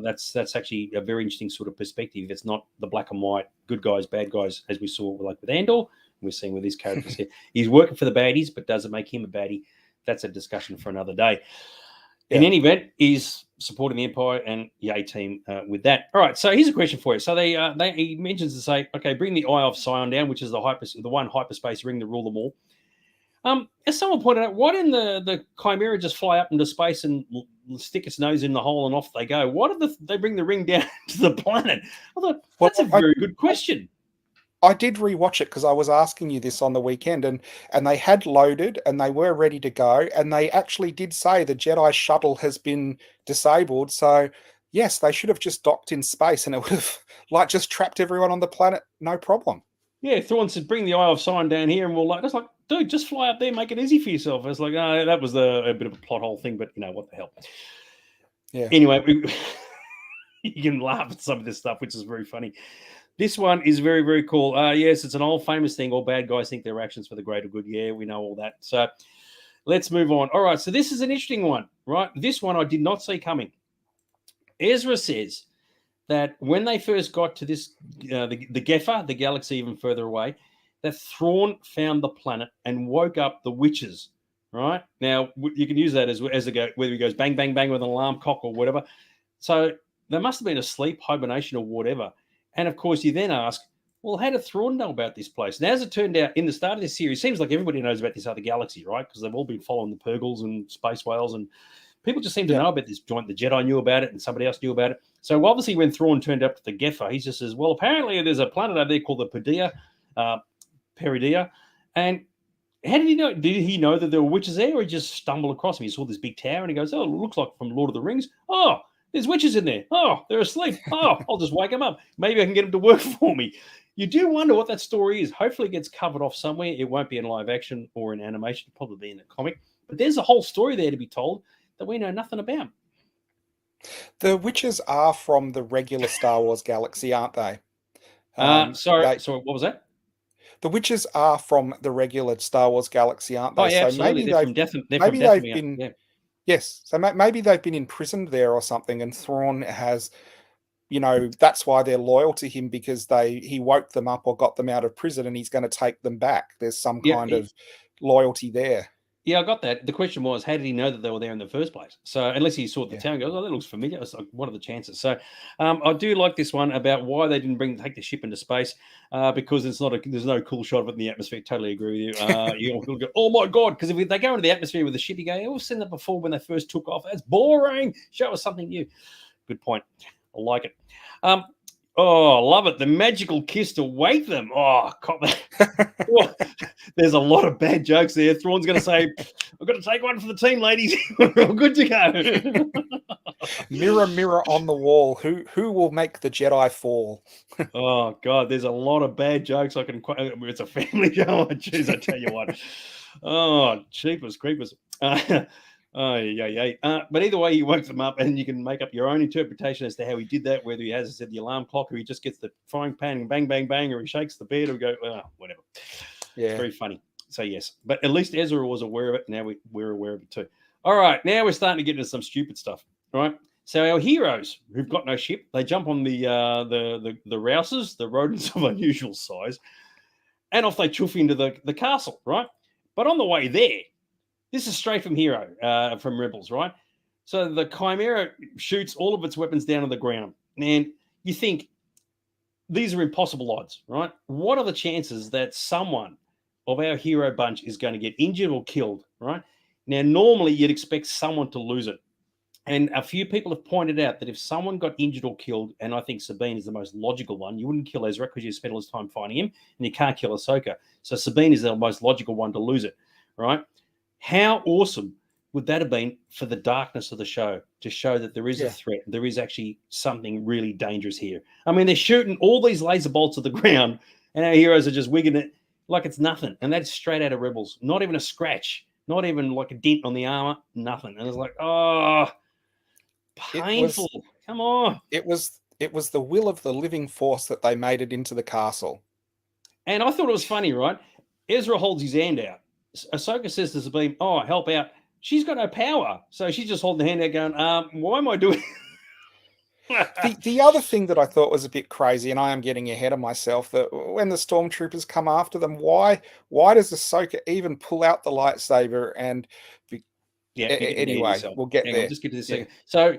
that's actually a very interesting sort of perspective. It's not the black and white, good guys, bad guys, as we saw like with Andor. We're seeing with these characters here. He's working for the baddies, but does it make him a baddie? That's a discussion for another day. In any event, he's supporting the Empire and the A-Team with that. All right, so here's a question for you. So he mentions to say, okay, bring the Eye of Sion down, which is the one hyperspace ring to rule them all. As someone pointed out, why didn't the Chimera just fly up into space and stick its nose in the hole and off they go? Why did they bring the ring down to the planet? I thought, that's a very good question. I did rewatch it because I was asking you this on the weekend, and they had loaded and they were ready to go, and they actually did say the Jedi shuttle has been disabled. So yes, they should have just docked in space, and it would have just trapped everyone on the planet, no problem. Yeah, Thrawn said, bring the Eye of Sion down here, and we'll it's like, dude, just fly up there, make it easy for yourself. It's like, no, that was a bit of a plot hole thing, but what the hell? Yeah. Anyway, you can laugh at some of this stuff, which is very funny. This one is very, very cool. Yes, it's an old famous thing. All bad guys think their actions for the greater good. Yeah, we know all that. So let's move on. All right, so this is an interesting one, right? This one I did not see coming. Ezra says that when they first got to this, the Geffer, the galaxy even further away, that Thrawn found the planet and woke up the witches, right? Now, you can use that as whether he goes bang, bang, bang with an alarm clock or whatever. So they must have been asleep, hibernation or whatever. And, of course, you then ask, well, how did Thrawn know about this place? Now, as it turned out, in the start of this series, it seems like everybody knows about this other galaxy, right? Because they've all been following the Purgles and space whales and People just seem to Yeah. know about this joint. The Jedi knew about it, and somebody else knew about it. So obviously, when Thrawn turned up to the Geffer, he just says, "Well, apparently there's a planet over there called the Peridea, and how did he know? Did he know that there were witches there, or he just stumbled across them? He saw this big tower, and he goes, "Oh, it looks like from Lord of the Rings. Oh, there's witches in there. Oh, they're asleep. Oh, I'll just wake them up. Maybe I can get them to work for me." You do wonder what that story is. Hopefully, it gets covered off somewhere. It won't be in live action or in animation. It'll probably be in a comic. But there's a whole story there to be told that we know nothing about. The witches are from the regular Star Wars galaxy, aren't they? Sorry, what was that? The witches are from the regular Star Wars galaxy, aren't they? Oh, yeah, So absolutely. maybe They're from Dathomirian. been Yeah. yes. So maybe they've been imprisoned there or something, and Thrawn has, that's why they're loyal to him, because he woke them up or got them out of prison, and he's going to take them back. There's some kind of loyalty there. Yeah, I got that. The question was, how did he know that they were there in the first place? So unless he saw the town and goes, "Oh, that looks familiar." It's like, what are the chances? So I do like this one about why they didn't take the ship into space, because there's no cool shot of it in the atmosphere. Totally agree with you. You'll go, "Oh my God," because if they go into the atmosphere with the ship, you go, "Oh, we've seen that before when they first took off. That's boring. Show us something new." Good point. I like it. Oh, I love it. The magical kiss to wake them. Oh, there's a lot of bad jokes there. Thrawn's going to say, "I've got to take one for the team, ladies." We're all good to go. Mirror, mirror on the wall, who will make the Jedi fall? Oh, God, there's a lot of bad jokes. It's a family show. Jeez, I tell you what. Oh, cheapers, creepers. Oh, yeah. But either way, he woke them up, and you can make up your own interpretation as to how he did that, whether he has the alarm clock, or he just gets the frying pan and bang, bang, bang, or he shakes the bed, or go, whatever. Yeah. It's very funny. So, yes. But at least Ezra was aware of it. Now we're aware of it too. All right. Now we're starting to get into some stupid stuff. All right. So our heroes who've got no ship, they jump on the rouses, the rodents of unusual size, and off they chuff into the castle, right? But on the way there, this is straight from Hero, from Rebels, right? So the Chimera shoots all of its weapons down on the ground. And you think, these are impossible odds, right? What are the chances that someone of our hero bunch is going to get injured or killed, right? Now, normally you'd expect someone to lose it. And a few people have pointed out that if someone got injured or killed, and I think Sabine is the most logical one, you wouldn't kill Ezra because you spent all this time fighting him, and you can't kill Ahsoka. So Sabine is the most logical one to lose it, right? How awesome would that have been for the darkness of the show, to show that there is a threat, there is actually something really dangerous here? I mean, they're shooting all these laser bolts at the ground, and our heroes are just wigging it like it's nothing. And that's straight out of Rebels. Not even a scratch, not even like a dent on the armor, nothing. And it's like, oh, painful. Come on. It was the will of the living force that they made it into the castle. And I thought it was funny, right? Ezra holds his hand out. Ahsoka says to Sabine, "Oh, help out." She's got no power. So she's just holding the hand out going, why am I doing the other thing that I thought was a bit crazy, and I am getting ahead of myself, that when the stormtroopers come after them, why does Ahsoka even pull out the lightsaber? And anyway, we'll get there. I'll just get to this second. So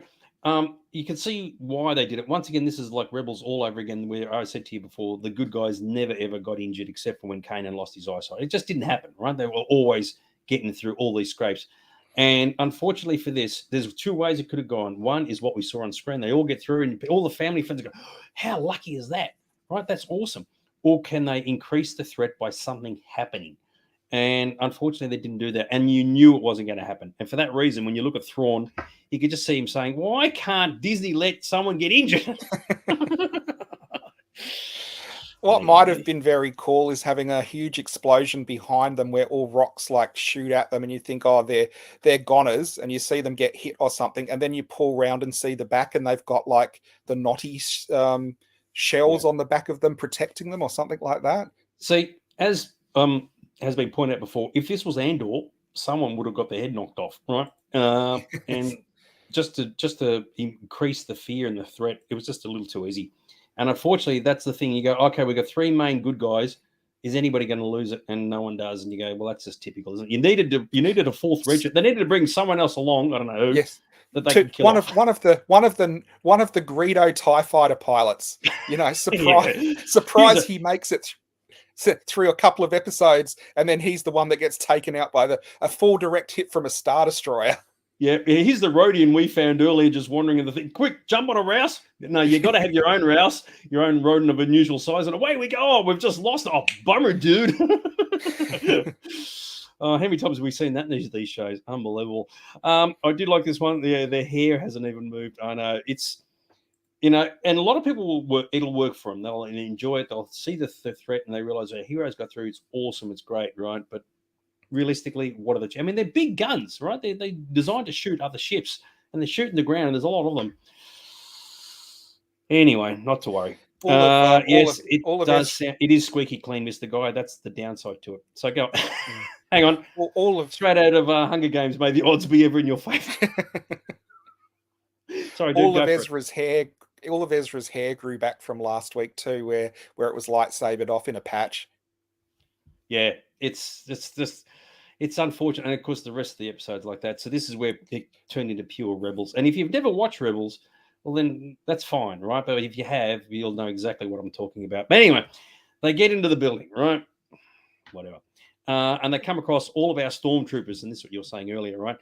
you can see why they did it. Once again, this is like Rebels all over again, where I said to you before, the good guys never, ever got injured except for when Kanan lost his eyesight. It just didn't happen, right? They were always getting through all these scrapes. And unfortunately for this, there's two ways it could have gone. One is what we saw on screen. They all get through, and all the family friends go, "How lucky is that?" Right? That's awesome. Or can they increase the threat by something happening? And unfortunately, they didn't do that. And you knew it wasn't going to happen. And for that reason, when you look at Thrawn, you could just see him saying, "Why can't Disney let someone get injured?" What might have been very cool is having a huge explosion behind them where all rocks like shoot at them, and you think, "Oh, they're goners," and you see them get hit or something, and then you pull around and see the back, and they've got like the knotty shells on the back of them protecting them or something like that. See, as has been pointed out before, if this was Andor, someone would have got their head knocked off, right? And just to increase the fear and the threat, it was just a little too easy. And unfortunately, that's the thing. You go, okay, we've got three main good guys. Is anybody going to lose it? And no one does. And you go, well, that's just typical, isn't it? You needed a fourth Reacher. They needed to bring someone else along. I don't know who. Yes. That they could kill one of the Greedo TIE fighter pilots. Surprise! He makes it through a couple of episodes, and then he's the one that gets taken out by a full direct hit from a Star Destroyer. Yeah, here's the Rhodian we found earlier, just wandering in the thing. Quick, jump on a rouse. No, you got to have your own rouse, your own rodent of unusual size, and away we go. Oh, we've just lost. Oh, bummer, dude. How many times have we seen that in these shows? Unbelievable. I did like this one. Their hair hasn't even moved. I know it's, and a lot of people will work. It'll work for them. They'll enjoy it. They'll see the threat, and they realize their heroes got through. It's awesome. It's great, right? But realistically, what are the? I mean, they're big guns, right? They designed to shoot other ships, and they're shooting the ground. And there's a lot of them. Anyway, not to worry. Yes, it does sound. It is squeaky clean, Mr. Guy. That's the downside to it. So go. Hang on. Well, straight out of Hunger Games, may the odds be ever in your favor. Sorry, dude. All of Ezra's hair grew back from last week too, where it was lightsabered off in a patch. Yeah, it's unfortunate, and of course the rest of the episodes like that. So this is where it turned into pure Rebels. And if you've never watched Rebels, well then that's fine, right? But if you have, you'll know exactly what I'm talking about. But anyway, they get into the building, right? Whatever. And they come across all of our stormtroopers, and this is what you were saying earlier, right?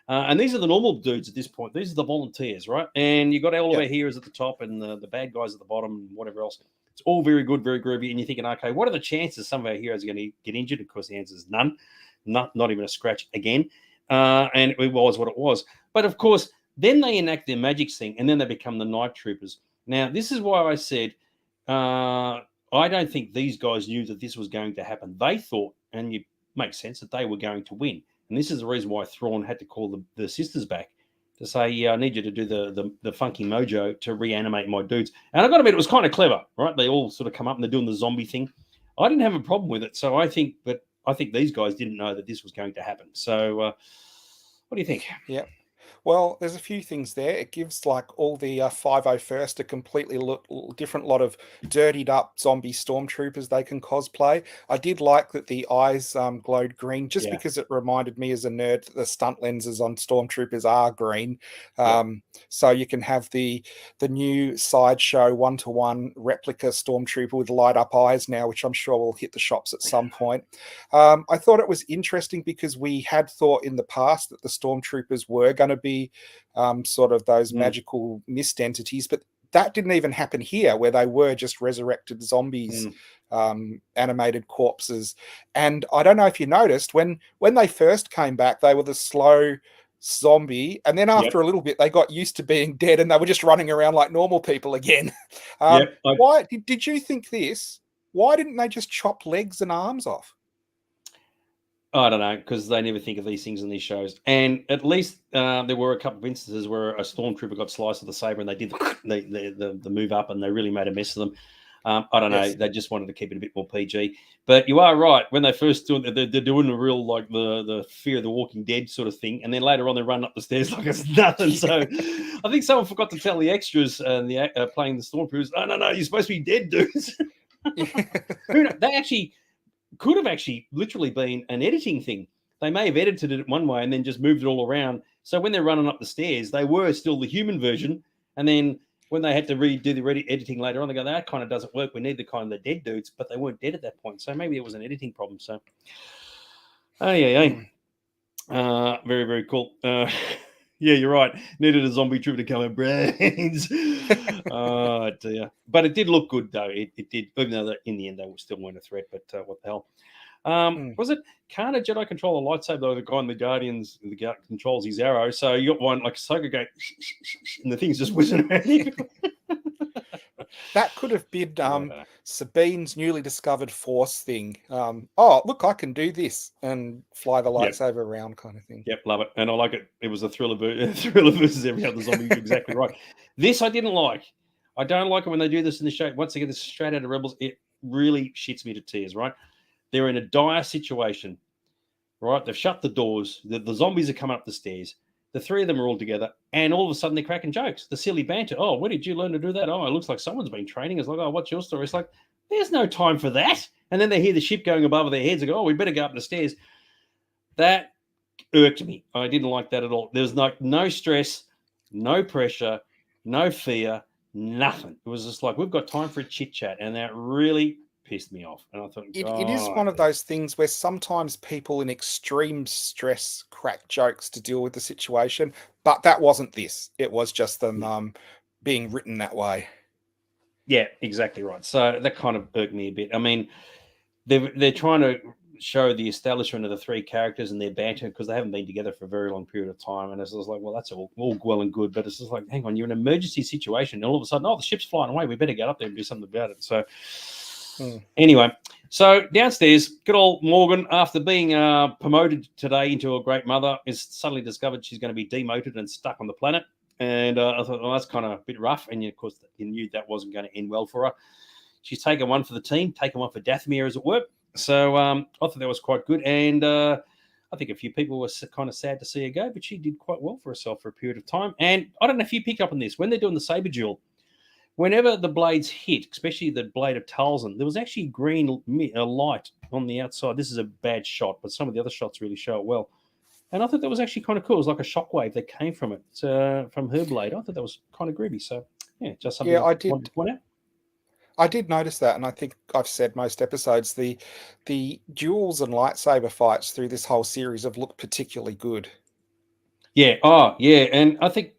And these are the normal dudes at this point. These are the volunteers, right? And you got all of our heroes at the top and the bad guys at the bottom and whatever else. It's all very good, very groovy. And you're thinking, okay, what are the chances some of our heroes are going to get injured? Of course, the answer is none. Not even a scratch again. And it was what it was. But of course, then they enact their magic thing, and then they become the night troopers. Now, this is why I said I don't think these guys knew that this was going to happen. They thought, and it makes sense, that they were going to win. And this is the reason why Thrawn had to call the sisters back to say, yeah, I need you to do the funky mojo to reanimate my dudes. And I got to admit, it was kind of clever, right? They all sort of come up and they're doing the zombie thing. I didn't have a problem with it. So I think these guys didn't know that this was going to happen. So what do you think? Yeah. Well, there's a few things there. It gives like all the 501st a completely different lot of dirtied up zombie stormtroopers they can cosplay. I did like that the eyes glowed green, just because it reminded me as a nerd that the stunt lenses on stormtroopers are green. So you can have the new sideshow 1-to-1 replica stormtrooper with light up eyes now, which I'm sure will hit the shops at some point. I thought it was interesting because we had thought in the past that the stormtroopers were going to be sort of those magical mist entities, but that didn't even happen here, where they were just resurrected zombies, animated corpses. And I don't know if you noticed, when they first came back, they were the slow zombie, and then after a little bit they got used to being dead and they were just running around like normal people again. Why did you think this? Why didn't they just chop legs and arms off? I don't know, because they never think of these things in these shows. And at least there were a couple of instances where a stormtrooper got sliced with a saber and they did the move up and they really made a mess of them. I don't know. They just wanted to keep it a bit more PG. But you are right. When they first do it, they're doing a real, like, the Fear of the Walking Dead sort of thing. And then later on, they run up the stairs like it's nothing. So I think someone forgot to tell the extras and the playing the stormtroopers, no, you're supposed to be dead, dudes. They actually could have literally been an editing thing. They may have edited it one way and then just moved it all around. So when they're running up the stairs, they were still the human version. And then when they had to redo the editing later on, they go, that kind of doesn't work. We need the kind of the dead dudes, but they weren't dead at that point. So maybe it was an editing problem. So, very, very cool. Yeah, you're right. Needed a zombie trooper to come and brains. Oh, dear. But it did look good, though. It did, even though in the end they still weren't a threat. But what the hell? Was it, can't a Jedi control a lightsaber? The guy in the Guardians controls his arrow. So you got one like Ahsoka going, and the thing's just whizzing around him. That could have been Sabine's newly discovered Force thing. Oh, look, I can do this and fly the lightsaber around, kind of thing. Yep, love it, and I like it. It was a thriller versus every other zombie. You're exactly right. This I didn't like. I don't like it when they do this in the show. Once again, this is straight out of Rebels. It really shits me to tears. Right, they're in a dire situation. Right, they've shut the doors. The zombies are coming up the stairs. The three of them are all together, and all of a sudden they're cracking jokes. The silly banter. Oh, where did you learn to do that? Oh, it looks like someone's been training. It's like, oh, what's your story? It's like, there's no time for that. And then they hear the ship going above their heads. They go, oh, we better go up the stairs. That irked me. I didn't like that at all. There was no stress, no pressure, no fear, nothing. It was just like, we've got time for a chit chat, and that really pissed me off. And I thought, it is one of those things where sometimes people in extreme stress crack jokes to deal with the situation. But that wasn't this. It was just them being written that way. Yeah, exactly right. So that kind of irked me a bit. I mean, they're trying to show the establishment of the three characters and their banter because they haven't been together for a very long period of time. And it's just like, well, that's all well and good, but it's just like, hang on, you're in an emergency situation. And all of a sudden, the ship's flying away. We better get up there and do something about it. So anyway, so downstairs, good old Morgan, after being promoted today into a great mother, is suddenly discovered she's going to be demoted and stuck on the planet. And I thought, well, that's kind of a bit rough. And of course, you knew that wasn't going to end well for her. She's taken one for the team, taken one for Dathomir, as it were. So I thought that was quite good. And I think a few people were kind of sad to see her go, but she did quite well for herself for a period of time. And I don't know if you picked up on this. When they're doing the saber duel, whenever the blades hit, especially the blade of Talzin, there was actually green light on the outside. This is a bad shot, but some of the other shots really show it well. And I thought that was actually kind of cool. It was like a shockwave that came from it, from her blade. I thought that was kind of groovy. So, yeah, just something I wanted to point out. I did notice that, and I think I've said most episodes, the duels and lightsaber fights through this whole series have looked particularly good. Yeah, and I think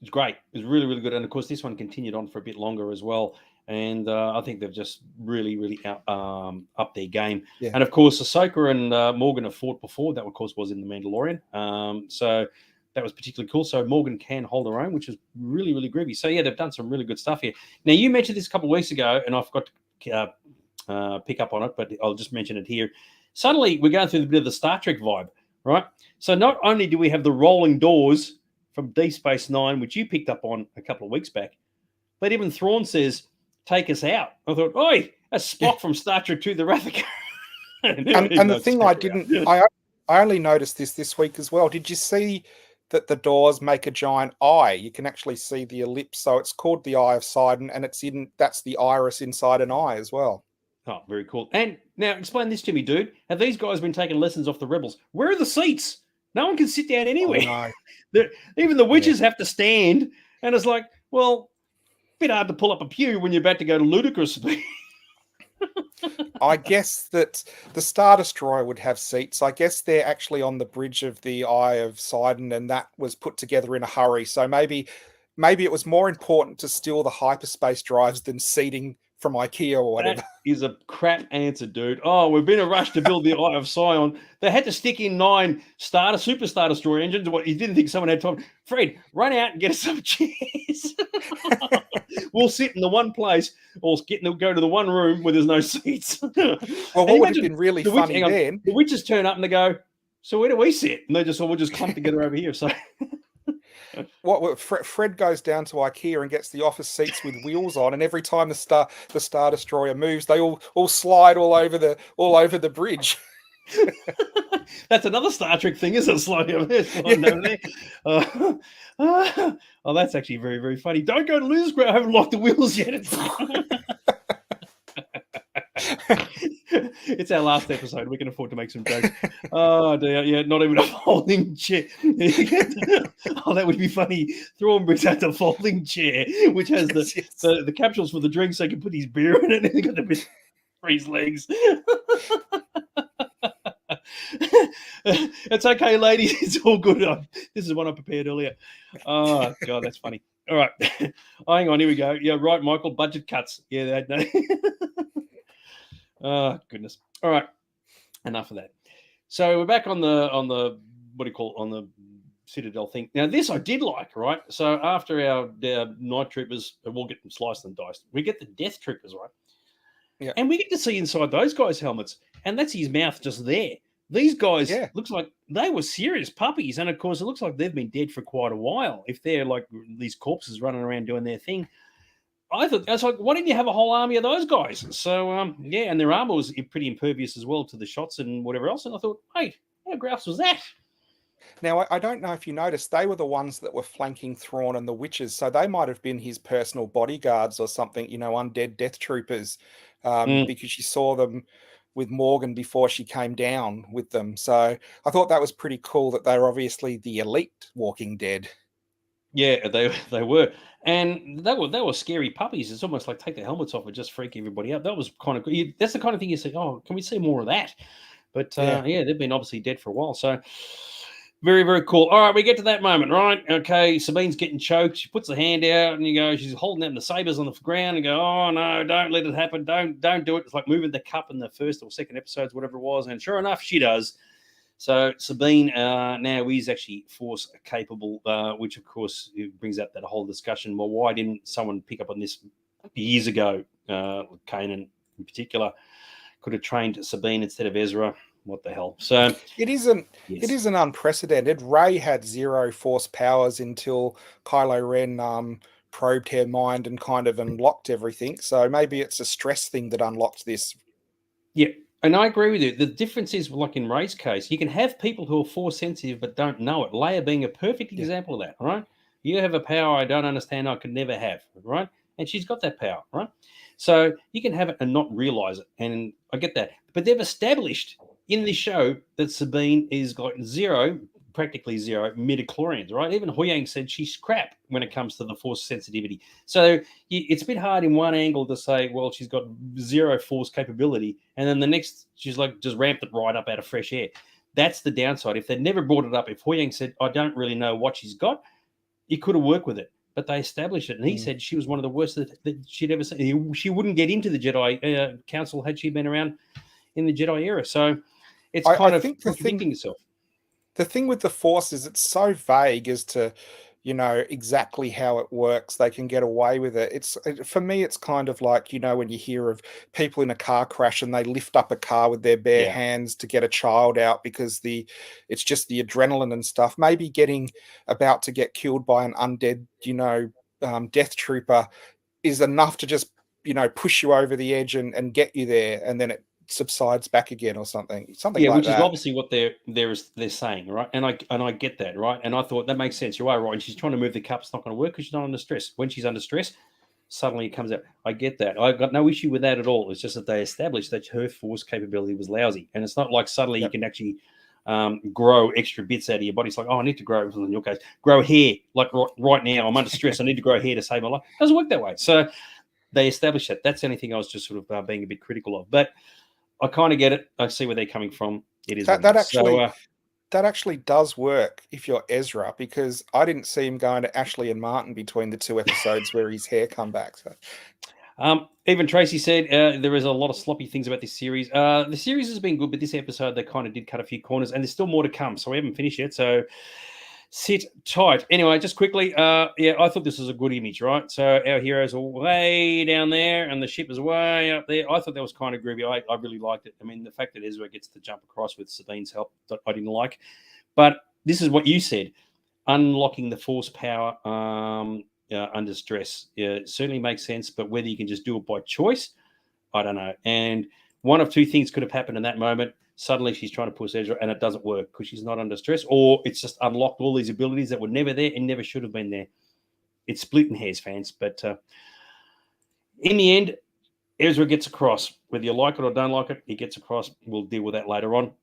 it's great. It was really, really good. And, of course, this one continued on for a bit longer as well. And I think they've just really, really upped their game. Yeah. And, of course, Ahsoka and Morgan have fought before. That, of course, was in The Mandalorian. So that was particularly cool. So Morgan can hold her own, which is really, really groovy. So, yeah, they've done some really good stuff here. Now, you mentioned this a couple of weeks ago, and I forgot to pick up on it, but I'll just mention it here. Suddenly, we're going through a bit of the Star Trek vibe, right? So not only do we have the rolling doors from Deep Space Nine, which you picked up on a couple of weeks back, but even Thrawn says, take us out. I thought, oi, that's Spock from Star Trek II, The Wrath of Khan. And the thing I only noticed this week as well. Did you see that the doors make a giant eye? You can actually see the ellipse. So it's called the Eye of Sidon, and that's the iris inside an eye as well. Oh, very cool. And now explain this to me, dude. Have these guys been taking lessons off the rebels? Where are the seats? No one can sit down anywhere. Oh, even the witches have to stand. And it's like, well, a bit hard to pull up a pew when you're about to go to ludicrous speed. I guess that the Star Destroyer would have seats. I guess they're actually on the bridge of the Eye of Sidon, and that was put together in a hurry. So maybe it was more important to steal the hyperspace drives than seating from IKEA or whatever. That is a crap answer, dude. Oh, we've been in a rush to build the Eye of Sion. They had to stick in 9 Super Star Destroyer engines. What, you didn't think someone had time? Fred, run out and get us some chairs. We'll sit in the one place or go to the one room where there's no seats. Well, what would have been really funny then? The witches turn up and they go, so where do we sit? And they just, we'll just clump together over here. So... Fred goes down to IKEA and gets the office seats with wheels on, and every time the Star Destroyer moves, they all slide all over the bridge. That's another Star Trek thing, isn't it? Sliding over there. Oh, that's actually very, very funny. Don't go to Losers Ground. I haven't locked the wheels yet. It's our last episode. We can afford to make some jokes. Oh dear, yeah, not even a folding chair. Oh, that would be funny. Thrawn brings out the folding chair, which has the capsules for the drink, so he can put his beer in it, and he got the bit for his legs. It's okay, ladies. It's all good. This is one I prepared earlier. Oh God, that's funny. All right, hang on. Here we go. Yeah, right, Michael. Budget cuts. Yeah, no. Oh goodness. All right. Enough of that. So we're back on the what do you call it, on the Citadel thing. Now this I did like, right? So after our night troopers, we'll get them sliced and diced. We get the death troopers, right? Yeah. And we get to see inside those guys' helmets, and that's his mouth just there. These guys looks like they were serious puppies, and of course it looks like they've been dead for quite a while. If they're like these corpses running around doing their thing. I was like, why didn't you have a whole army of those guys? So, and their armor was pretty impervious as well to the shots and whatever else. And I thought, hey, how grouse was that? Now, I don't know if you noticed, they were the ones that were flanking Thrawn and the witches. So they might have been his personal bodyguards or something, undead death troopers, because you saw them with Morgan before she came down with them. So I thought that was pretty cool that they were obviously the elite Walking Dead. Yeah, they were. And they were scary puppies. It's almost like take the helmets off and just freak everybody out. That was kind of good. That's the kind of thing you say, oh, can we see more of that? But yeah, they've been obviously dead for a while. So very, very cool. All right, we get to that moment, right? Okay, Sabine's getting choked. She puts her hand out, and she's holding out the sabers on the ground, and go, "Oh no, don't let it happen! Don't do it!" It's like moving the cup in the first or second episodes, whatever it was. And sure enough, she does. So Sabine now is actually force capable, which of course brings up that whole discussion. Well, why didn't someone pick up on this years ago? Kanan in particular could have trained Sabine instead of Ezra. What the hell? So it isn't. yes. It isn't unprecedented. Rey had 0 force powers until Kylo Ren probed her mind and kind of unlocked everything. So maybe it's a stress thing that unlocked this. Yeah, and I agree with you. The difference is, like in Rey's case, you can have people who are force sensitive but don't know it. Leia being a perfect example of that, right? You have a power I don't understand, I could never have, right? And she's got that power, right? So you can have it and not realize it. And I get that. But they've established in this show that Sabine is got practically zero midichlorians, right? Even Huyang said she's crap when it comes to the force sensitivity. So it's a bit hard in one angle to say, well, she's got 0 force capability, and then the next she's like just ramped it right up out of fresh air. That's the downside. If they'd never brought it up, if Huyang said, I don't really know what she's got, he could have worked with it. But they established it, and he said she was one of the worst that she'd ever seen. She wouldn't get into the Jedi Council had she been around in the Jedi era. So it's kind of contradicting itself. The thing with the Force is it's so vague as to, exactly how it works. They can get away with it. For me, it's kind of like, when you hear of people in a car crash and they lift up a car with their bare hands to get a child out because it's just the adrenaline and stuff. Maybe about to get killed by an undead, death trooper is enough to just, push you over the edge and get you there. And then it subsides back again or something like that. Which is obviously what they're saying, right? And I get that, right? And I thought that makes sense. You are right. And she's trying to move the cup. It's not going to work because she's not under stress. When she's under stress, suddenly it comes out. I get that. I've got no issue with that at all. It's just that they established that her force capability was lousy, and it's not like suddenly you can actually grow extra bits out of your body. It's like, oh, I need to grow. In your case, grow hair. Like right now, I'm under stress. I need to grow hair to save my life. It doesn't work that way. So they established that. That's the only thing I was just sort of being a bit critical of, but I kind of get it. I see where they're coming from. It is that actually does work if you're Ezra, because I didn't see him going to Ashley and Martin between the 2 episodes where his hair come back. So. Even Tracy said there is a lot of sloppy things about this series. The series has been good, but this episode they kind of did cut a few corners, and there's still more to come. So we haven't finished yet. So sit tight. Anyway, just quickly, I thought this was a good image, right? So our heroes are way down there, and the ship is way up there. I thought that was kind of groovy. I really liked it. I mean, the fact that Ezra gets to jump across with Sabine's help, I didn't like. But this is what you said: unlocking the force power under stress. It certainly makes sense. But whether you can just do it by choice, I don't know. And one of two things could have happened in that moment. Suddenly she's trying to push Ezra and it doesn't work because she's not under stress, or it's just unlocked all these abilities that were never there and never should have been there. It's splitting hairs, fans. But in the end, Ezra gets across. Whether you like it or don't like it, he gets across. We'll deal with that later on.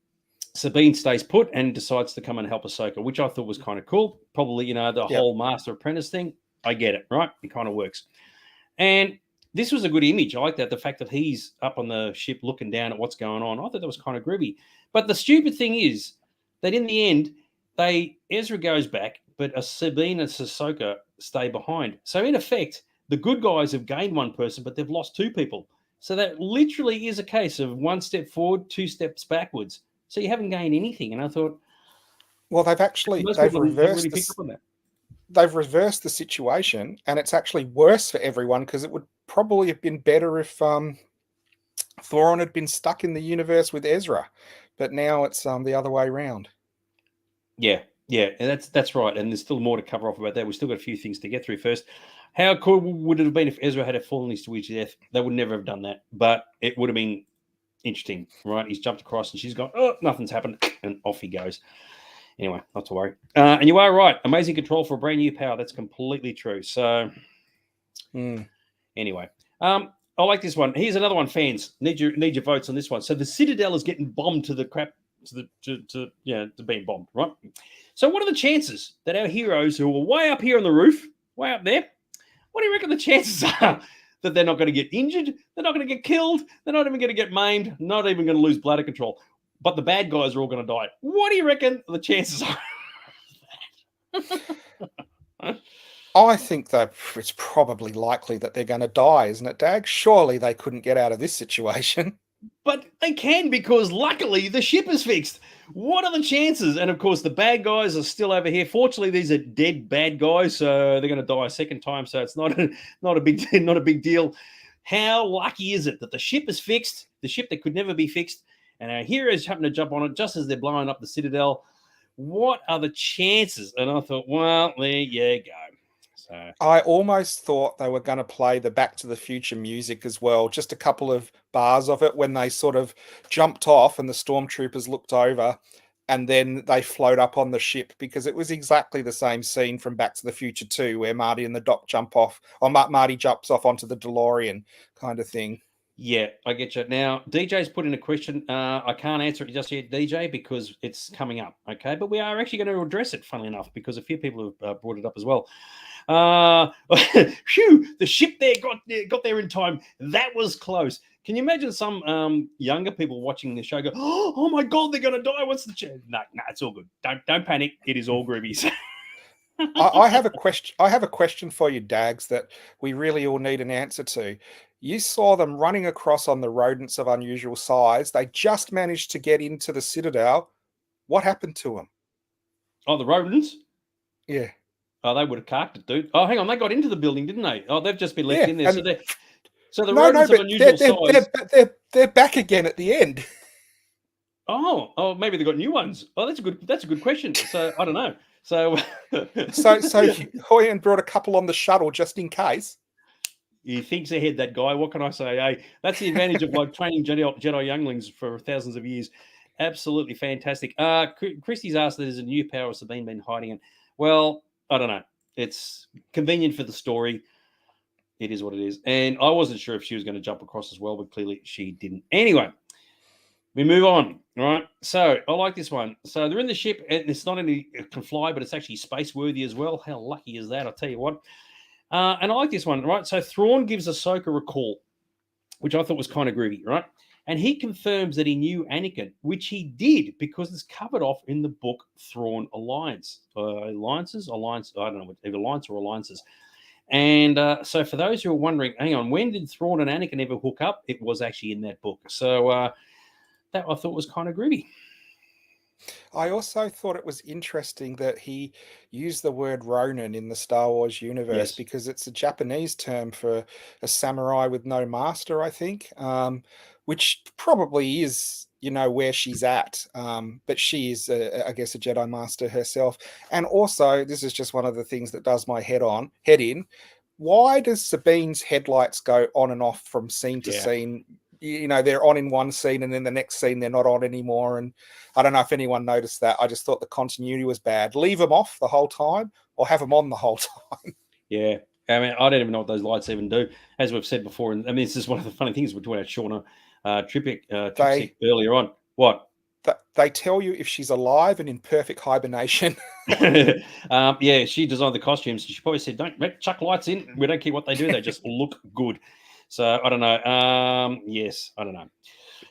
Sabine stays put and decides to come and help Ahsoka, which I thought was kind of cool. Probably, the whole master apprentice thing. I get it, right? It kind of works. And this was a good image. I like that. The fact that he's up on the ship looking down at what's going on. I thought that was kind of groovy. But the stupid thing is that in the end, Ezra goes back, but Sabine and Ahsoka stay behind. So in effect, the good guys have gained one person, but they've lost 2 people. So that literally is a case of 1 step forward, 2 steps backwards. So you haven't gained anything. And I thought, well, they've reversed the situation, and it's actually worse for everyone because it would probably have been better if Thrawn had been stuck in the universe with Ezra, but now it's the other way around. Yeah, and that's right. And there's still more to cover off about that. We've still got a few things to get through first. How cool would it have been if Ezra had fallen to his death? They would never have done that, but it would have been interesting, right? He's jumped across and she's gone, oh, nothing's happened, and off he goes. Anyway, not to worry. And you are right. Amazing control for a brand new power. That's completely true. So, anyway, I like this one. Here's another one. Fans, need your votes on this one. So the Citadel is getting bombed to the crap, to being bombed, right? So what are the chances that our heroes who are way up here on the roof, way up there, what do you reckon the chances are that they're not going to get injured? They're not going to get killed. They're not even going to get maimed. Not even going to lose bladder control. but the bad guys are all going to die. What do you reckon the chances are? I think that it's probably likely that they're going to die, isn't it, Dag? Surely they couldn't get out of this situation. But they can, because luckily the ship is fixed. What are the chances? And of course, the bad guys are still over here. Fortunately, these are dead bad guys, so they're going to die a second time. So it's not a big deal. How lucky is it that the ship is fixed, the ship that could never be fixed, and our heroes happen to jump on it just as they're blowing up the Citadel? What are the chances? And I thought, well, there you go. So I almost thought they were going to play the Back to the Future music as well, just a couple of bars of it when they sort of jumped off and the stormtroopers looked over and then they float up on the ship, because it was exactly the same scene from Back to the Future 2 where Marty and the Doc jump off, or Marty jumps off onto the DeLorean kind of thing. yeah, I get you. Now, DJ's put in a question. I can't answer it just yet, DJ, because it's coming up. Okay, but we are actually going to address it, funnily enough, because a few people have brought it up as well. Phew, the ship there got there in time. That was close. Can you imagine some younger people watching the show go, oh my God, they're going to die. What's the chance? No, it's all good. Don't panic. It is all groovy. I have a question. I have a question for you, Dags, that we really all need an answer to. You saw them running across on the rodents of unusual size. They just managed to get into the Citadel. What happened to them? Oh, the rodents? Yeah. Oh, they would have carked it, dude. Oh, hang on. They got into the building, didn't they? Oh, they've just been left in there. So the rodents of unusual size. They're back again at the end. Oh, maybe they got new ones. Oh, that's a good question. So I don't know. So Hoyan brought a couple on the shuttle just in case. He thinks ahead, that guy. What can I say? Hey, that's the advantage of like training Jedi younglings for thousands of years. Absolutely fantastic. Christy's asked if there's a new power Sabine been hiding in. Well, I don't know. It's convenient for the story. It is what it is. And I wasn't sure if she was going to jump across as well, but clearly she didn't. Anyway, we move on. All right. So I like this one. So they're in the ship, and it's not only it can fly, but it's actually space worthy as well. How lucky is that? I'll tell you what. And I like this one, right? So Thrawn gives Ahsoka a call, which I thought was kind of groovy, right? And he confirms that he knew Anakin, which he did because it's covered off in the book Thrawn Alliance. Alliances? Alliance? I don't know, either alliance or alliances. And so for those who are wondering, hang on, when did Thrawn and Anakin ever hook up? It was actually in that book. So that I thought was kind of groovy. I also thought it was interesting that he used the word Ronin in the Star Wars universe, because it's a Japanese term for a samurai with no master, I think, which probably is, where she's at. But she is, I guess, a Jedi Master herself. And also, this is just one of the things that does my head in. Why does Sabine's headlights go on and off from scene to scene? They're on in one scene and then the next scene they're not on anymore. And I don't know if anyone noticed that. I just thought the continuity was bad. Leave them off the whole time or have them on the whole time. Yeah. I mean, I don't even know what those lights even do. As we've said before, and I mean, this is one of the funny things we're talking about Shauna Trippick earlier on. What? They tell you if she's alive and in perfect hibernation. Yeah, she designed the costumes. She probably said, don't chuck lights in. We don't care what they do. They just look good. So I don't know. Yes, I don't know.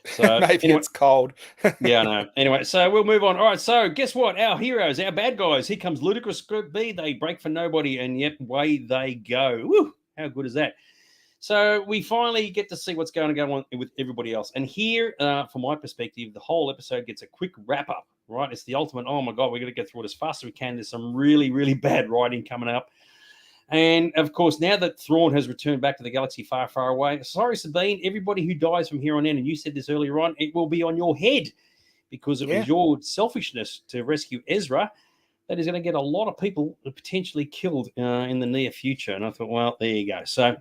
So maybe it's cold. Yeah, I know. Anyway, so we'll move on. All right. So guess what? Our heroes, our bad guys. Here comes Ludicrous Group B. They break for nobody, and yep, away they go. Woo! How good is that? So we finally get to see what's going to go on with everybody else. And here, from my perspective, the whole episode gets a quick wrap up. Right? It's the ultimate. Oh my God, we're going to get through it as fast as we can. There's some really, really bad writing coming up. And, of course, now that Thrawn has returned back to the galaxy far, far away, sorry, Sabine, everybody who dies from here on in, and you said this earlier on, it will be on your head because it was your selfishness to rescue Ezra that is going to get a lot of people potentially killed in the near future. And I thought, well, there you go. So,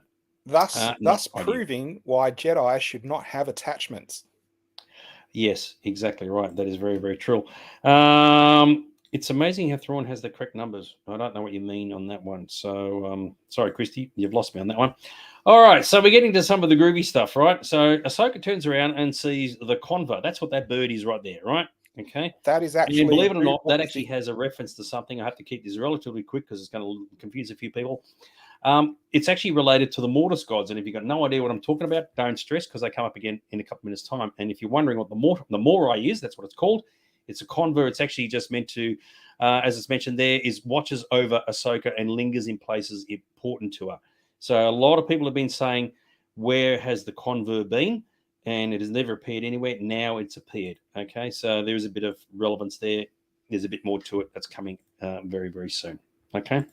thus proving why Jedi should not have attachments. Yes, exactly right. That is very, very true. It's amazing how Thrawn has the correct numbers. I don't know what you mean on that one. So, sorry, Christy, you've lost me on that one. All right, so we're getting to some of the groovy stuff, right? So Ahsoka turns around and sees the conva. That's what that bird is right there, right? Okay. That is actually... And believe it or not, that actually has a reference to something. I have to keep this relatively quick because it's going to confuse a few people. It's actually related to the Mortis gods. And if you've got no idea what I'm talking about, don't stress, because they come up again in a couple of minutes' time. And if you're wondering what the Morai is, that's what it's called. It's a convert. It's actually just meant to, as it's mentioned there, is watches over Ahsoka and lingers in places important to her. So a lot of people have been saying, where has the convert been? And it has never appeared anywhere. Now it's appeared. Okay, so there is a bit of relevance there. There's a bit more to it that's coming very, very soon. Okay,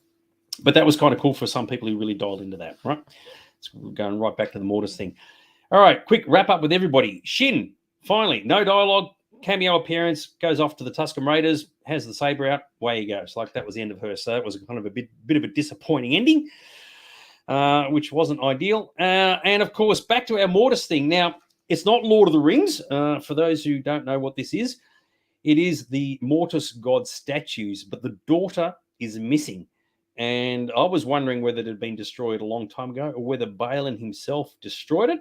but that was kind of cool for some people who really dialed into that, right? So we're going right back to the Mortis thing. All right, quick wrap up with everybody. Shin, finally, no dialogue, cameo appearance, goes off to the Tusken Raiders, has the saber out, away he goes. Like that was the end of her. So it was kind of a bit of a disappointing ending, which wasn't ideal. And of course, back to our Mortis thing. Now, it's not Lord of the Rings. For those who don't know what this is, it is the Mortis god statues, but the daughter is missing. And I was wondering whether it had been destroyed a long time ago or whether Balin himself destroyed it.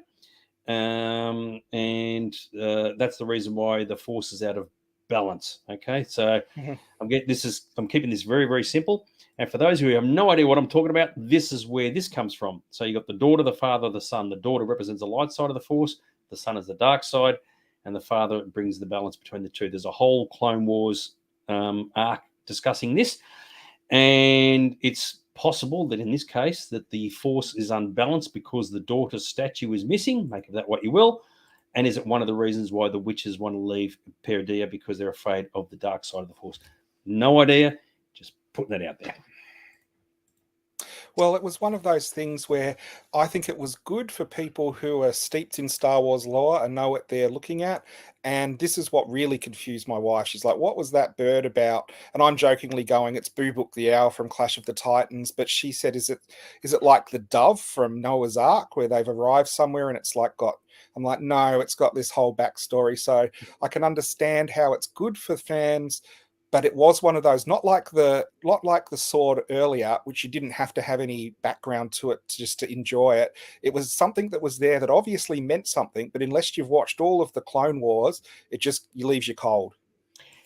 That's the reason why the Force is out of balance. Okay, so I'm keeping this very, very simple. And for those who have no idea what I'm talking about, this is where this comes from. So you got the daughter, the father, the son. The daughter represents the light side of the Force. The son is the dark side, and the father brings the balance between the two. There's a whole Clone Wars arc discussing this, and it's possible that in this case that the Force is unbalanced because the daughter's statue is missing. Make of that what you will. And is it one of the reasons why the witches want to leave Peridea because they're afraid of the dark side of the Force? No idea. Just putting that out there. Well, it was one of those things where I think it was good for people who are steeped in Star Wars lore and know what they're looking at. And this is what really confused my wife. She's like, what was that bird about? And I'm jokingly going, it's Boobook the Owl from Clash of the Titans. But she said, is it like the dove from Noah's Ark where they've arrived somewhere and it's like got... I'm like, no, it's got this whole backstory. So I can understand how it's good for fans. But it was one of those, not like the sword earlier, which you didn't have to have any background to it just to enjoy it. It was something that was there that obviously meant something, but unless you've watched all of the Clone Wars, it just leaves you cold.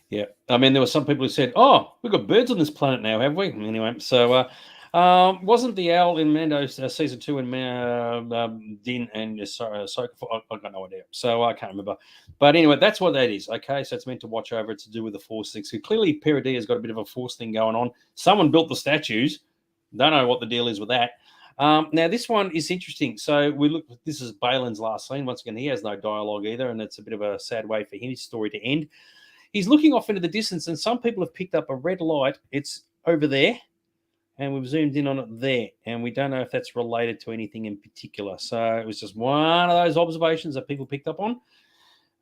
Yeah, I mean, there were some people who said, "Oh, we've got birds on this planet now, have we?" Anyway, so wasn't the owl in Mando season 2 in Din and Ahsoka? I've got no idea, so I can't remember. But anyway, that's what that is. Okay, so it's meant to watch over. It's to do with the Force thing. So clearly, Peridea's got a bit of a Force thing going on. Someone built the statues. Don't know what the deal is with that. Now, this one is interesting. So we look. This is Balin's last scene. Once again, he has no dialogue either, and it's a bit of a sad way for his story to end. He's looking off into the distance, and some people have picked up a red light. It's over there, and we've zoomed in on it there, and we don't know if that's related to anything in particular. So it was just one of those observations that people picked up on.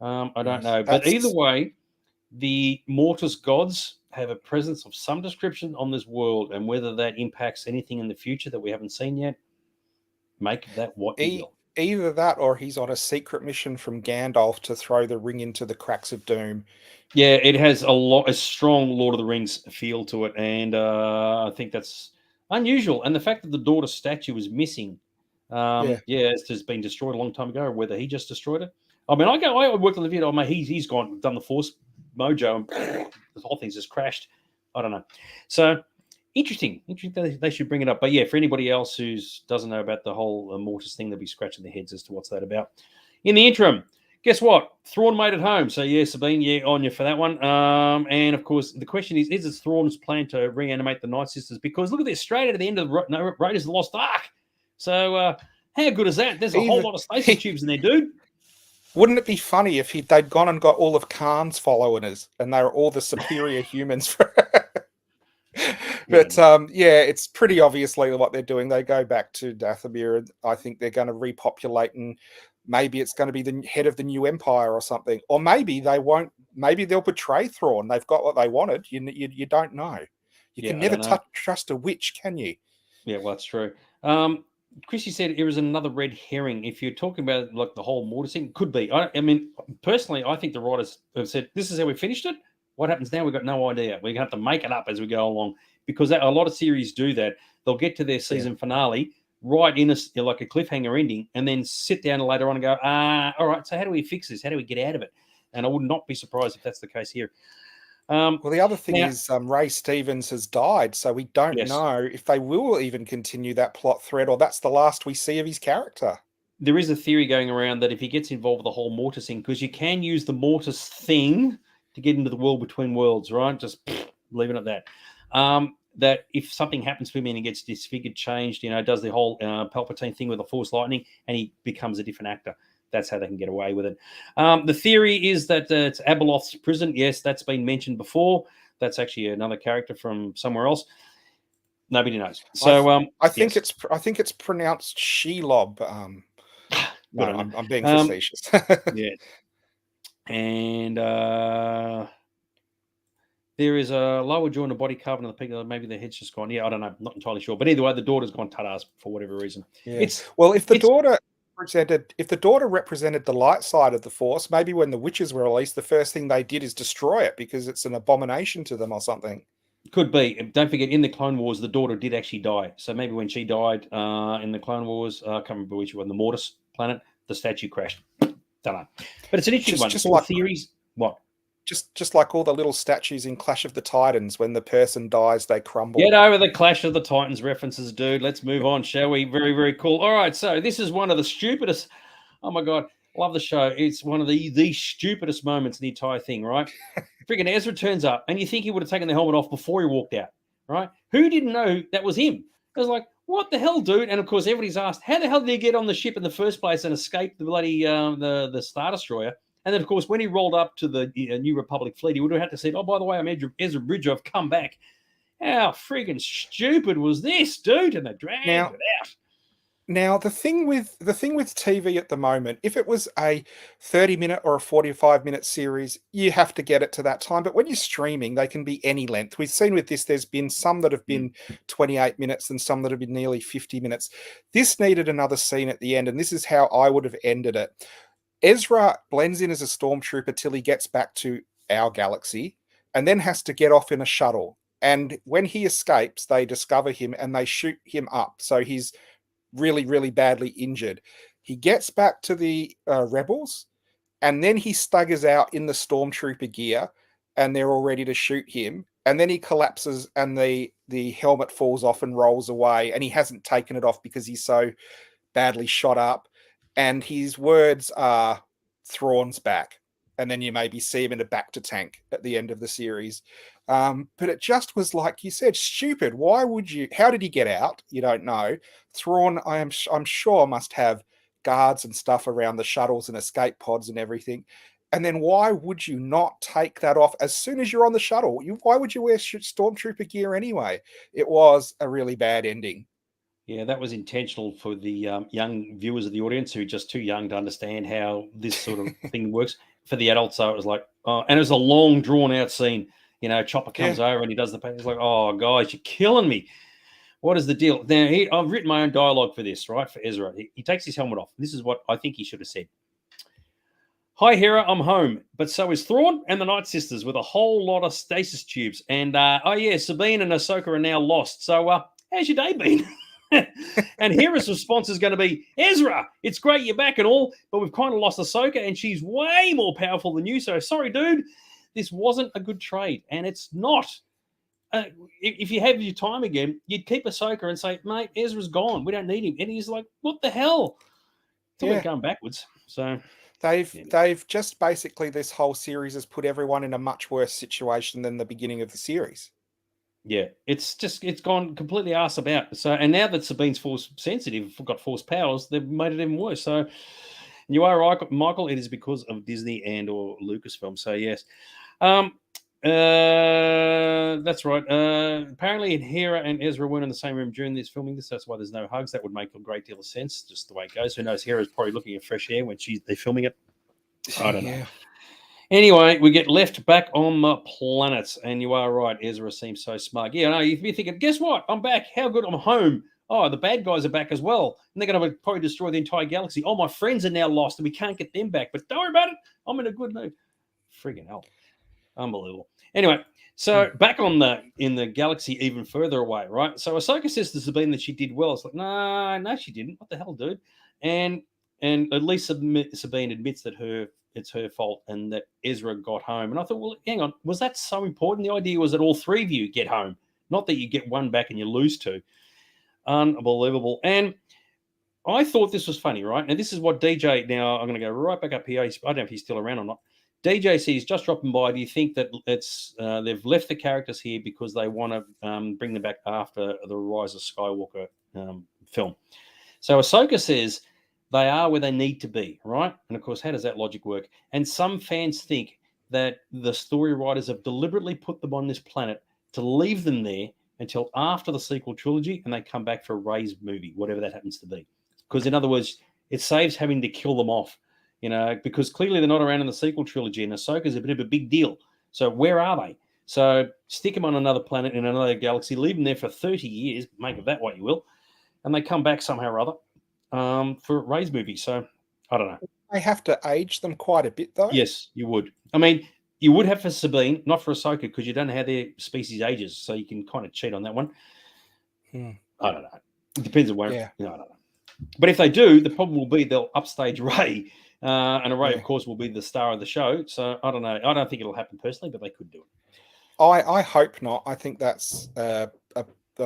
I don't know. But either way, the Mortis gods have a presence of some description on this world, and whether that impacts anything in the future that we haven't seen yet, make that what you will. Either that or he's on a secret mission from Gandalf to throw the ring into the cracks of doom. Yeah, it has a strong Lord of the Rings feel to it, and I think that's unusual. And the fact that the daughter's statue is missing, it's just been destroyed a long time ago, or whether he just destroyed it. I mean, I worked on the video. I mean, he's done the Force mojo, and the whole thing's just crashed. I don't know. So interesting that they should bring it up. But yeah, for anybody else who doesn't know about the whole Mortis thing, they'll be scratching their heads as to what's that about. In the interim, guess what? Thrawn made it home. So yeah, Sabine, yeah, on you for that one. And of course, the question is it Thrawn's plan to reanimate the Night Sisters? Because look at this, straight at the end of the Raiders of the Lost Ark. So how good is that? There's a whole lot of stasis tubes in there, dude. Wouldn't it be funny if they'd gone and got all of Khan's followers and they were all the superior humans? But it's pretty obviously what they're doing. They go back to Dathomir, and I think they're going to repopulate, and maybe it's going to be the head of the new empire or something. Or maybe they won't. Maybe they'll betray Thrawn. They've got what they wanted. You don't know. You can never trust a witch, can you? Yeah, well, that's true. Chrissy said it was another red herring. If you're talking about like the whole Mortis thing, could be. I mean, personally, I think the writers have said this is how we finished it. What happens now? We've got no idea. We're going to have to make it up as we go along, because a lot of series do that. They'll get to their season finale right in like a cliffhanger ending, and then sit down later on and go, all right, so how do we fix this? How do we get out of it? And I would not be surprised if that's the case here. Well, the other thing Now, is Ray Stevens has died, so we don't yes, know if they will even continue that plot thread, or that's the last we see of his character. there is a theory going around that if he gets involved with the whole Mortis thing, because you can use the Mortis thing to get into the world between worlds, right? Just leave it at that. That if something happens to him and he gets disfigured, changed, does the whole Palpatine thing with the Force lightning, and he becomes a different actor. That's how they can get away with it. The theory is that it's Abeloth's prison. Yes, that's been mentioned before. That's actually another character from somewhere else. Nobody knows. So, I think yes. I think it's pronounced Shelob. No, Good on him. I'm being facetious. Yeah. And there is a lower jaw and a body carbon of the peak. Maybe the head's just gone. Yeah, I don't know. Not entirely sure. But either way, the daughter's gone tatas for whatever reason. Yeah. It's Well, if the it's daughter represented the light side of the Force, maybe when the witches were released, the first thing they did is destroy it because it's an abomination to them or something. could be. Don't forget, in the Clone Wars, the daughter did actually die. So maybe when she died in the Clone Wars, I can't remember which one, the Mortis planet, the statue crashed. Don't know. But it's an interesting one. Just All like theories. What? just like all the little statues in Clash of the Titans, when the person dies, they crumble. Get over the Clash of the Titans references, dude. Let's move on, shall we? Very, very cool. All right, so this is one of the stupidest. Oh my god, love the show. It's one of the stupidest moments in the entire thing, right? Freaking Ezra turns up, and you think he would have taken the helmet off before he walked out, right? Who didn't know that was him? It was like, what the hell, dude? And of course, everybody's asked, how the hell did he get on the ship in the first place and escape the bloody the Star Destroyer? And then, of course, when he rolled up to the New Republic fleet, he would have had to say, oh, by the way, I'm Ezra Bridger. I've come back. How friggin' stupid was this, dude? And they dragged it out. Now the thing with TV at the moment, if it was a 30-minute or a 45-minute series, you have to get it to that time. But when you're streaming, they can be any length. We've seen with this, there's been some that have been 28 minutes and some that have been nearly 50 minutes. This needed another scene at the end, and this is how I would have ended it. Ezra blends in as a stormtrooper till he gets back to our galaxy and then has to get off in a shuttle. And when he escapes, they discover him and they shoot him up. So he's really, really badly injured. He gets back to the rebels, and then he staggers out in the stormtrooper gear, and they're all ready to shoot him. And then he collapses, and the helmet falls off and rolls away, and he hasn't taken it off because he's so badly shot up. And his words are, Thrawn's back. And then you maybe see him in a Bacta tank at the end of the series. But it just was, like you said, stupid. Why would you? How did he get out? You don't know. Thrawn, I'm sure, must have guards and stuff around the shuttles and escape pods and everything. And then why would you not take that off as soon as you're on the shuttle? Why would you wear stormtrooper gear anyway? It was a really bad ending. Yeah, that was intentional for the young viewers of the audience who are just too young to understand how this sort of thing works. For the adults, so it was like, oh, and it was a long, drawn-out scene. Chopper comes over and he does the pain. He's like, oh, guys, you're killing me. What is the deal? Now, I've written my own dialogue for this, right, for Ezra. He takes his helmet off. This is what I think he should have said. Hi, Hera, I'm home. But so is Thrawn and the Night Sisters with a whole lot of stasis tubes. And, Sabine and Ahsoka are now lost. So how's your day been? And Hera's response is going to be, Ezra, it's great you're back and all, but we've kind of lost Ahsoka and she's way more powerful than you. So sorry, dude, this wasn't a good trade. And it's not. If you have your time again, you'd keep Ahsoka and say, mate, Ezra's gone. We don't need him. And he's like, what the hell? So we're going backwards. So they've just basically, this whole series has put everyone in a much worse situation than the beginning of the series. Yeah, it's gone completely arse about. So, and now that Sabine's force sensitive, got force powers, they've made it even worse. So, you are right, Michael. It is because of Disney and or Lucasfilm. So, yes, that's right. Apparently, Hera and Ezra weren't in the same room during this filming. That's why there's no hugs. That would make a great deal of sense, just the way it goes. Who knows? Hera's probably looking at fresh air when they're filming it. I don't know. Anyway, we get left back on the planet, and you are right. Ezra seems so smug. Yeah, no, you'd be thinking, guess what? I'm back. How good? I'm home. Oh, the bad guys are back as well. And they're going to probably destroy the entire galaxy. Oh, my friends are now lost, and we can't get them back. But don't worry about it. I'm in a good mood. Friggin' hell. Unbelievable. Anyway, so back in the galaxy even further away, right? So Ahsoka says to Sabine that she did well. It's like, no, she didn't. What the hell, dude? And at least Sabine admits that her it's her fault and that Ezra got home. And I thought, well, hang on, was that so important? The idea was that all three of you get home, not that you get one back and you lose two. Unbelievable. And I thought this was funny, right? Now, this is what DJ, now I'm going to go right back up here. I don't know if he's still around or not. DJ says, just dropping by. Do you think that they've left the characters here because they want to bring them back after the Rise of Skywalker film? So Ahsoka says they are where they need to be, right? And of course, how does that logic work? And some fans think that the story writers have deliberately put them on this planet to leave them there until after the sequel trilogy, and they come back for a Rey's movie, whatever that happens to be. Because in other words, it saves having to kill them off, because clearly they're not around in the sequel trilogy, and Ahsoka's a bit of a big deal. So where are they? So stick them on another planet in another galaxy, leave them there for 30 years, make of that what you will, and they come back somehow or other for Rey's movie. So I don't know. They have to age them quite a bit, though. Yes, you would. I mean, you would have for Sabine, not for Ahsoka, because you don't know how their species ages, so you can kind of cheat on that one. I don't know. It depends on where. Yeah. I don't know. But if they do, the problem will be they'll upstage Rey, and Rey, of course, will be the star of the show. So I don't know. I don't think it'll happen personally, but they could do it. I hope not. I think that's a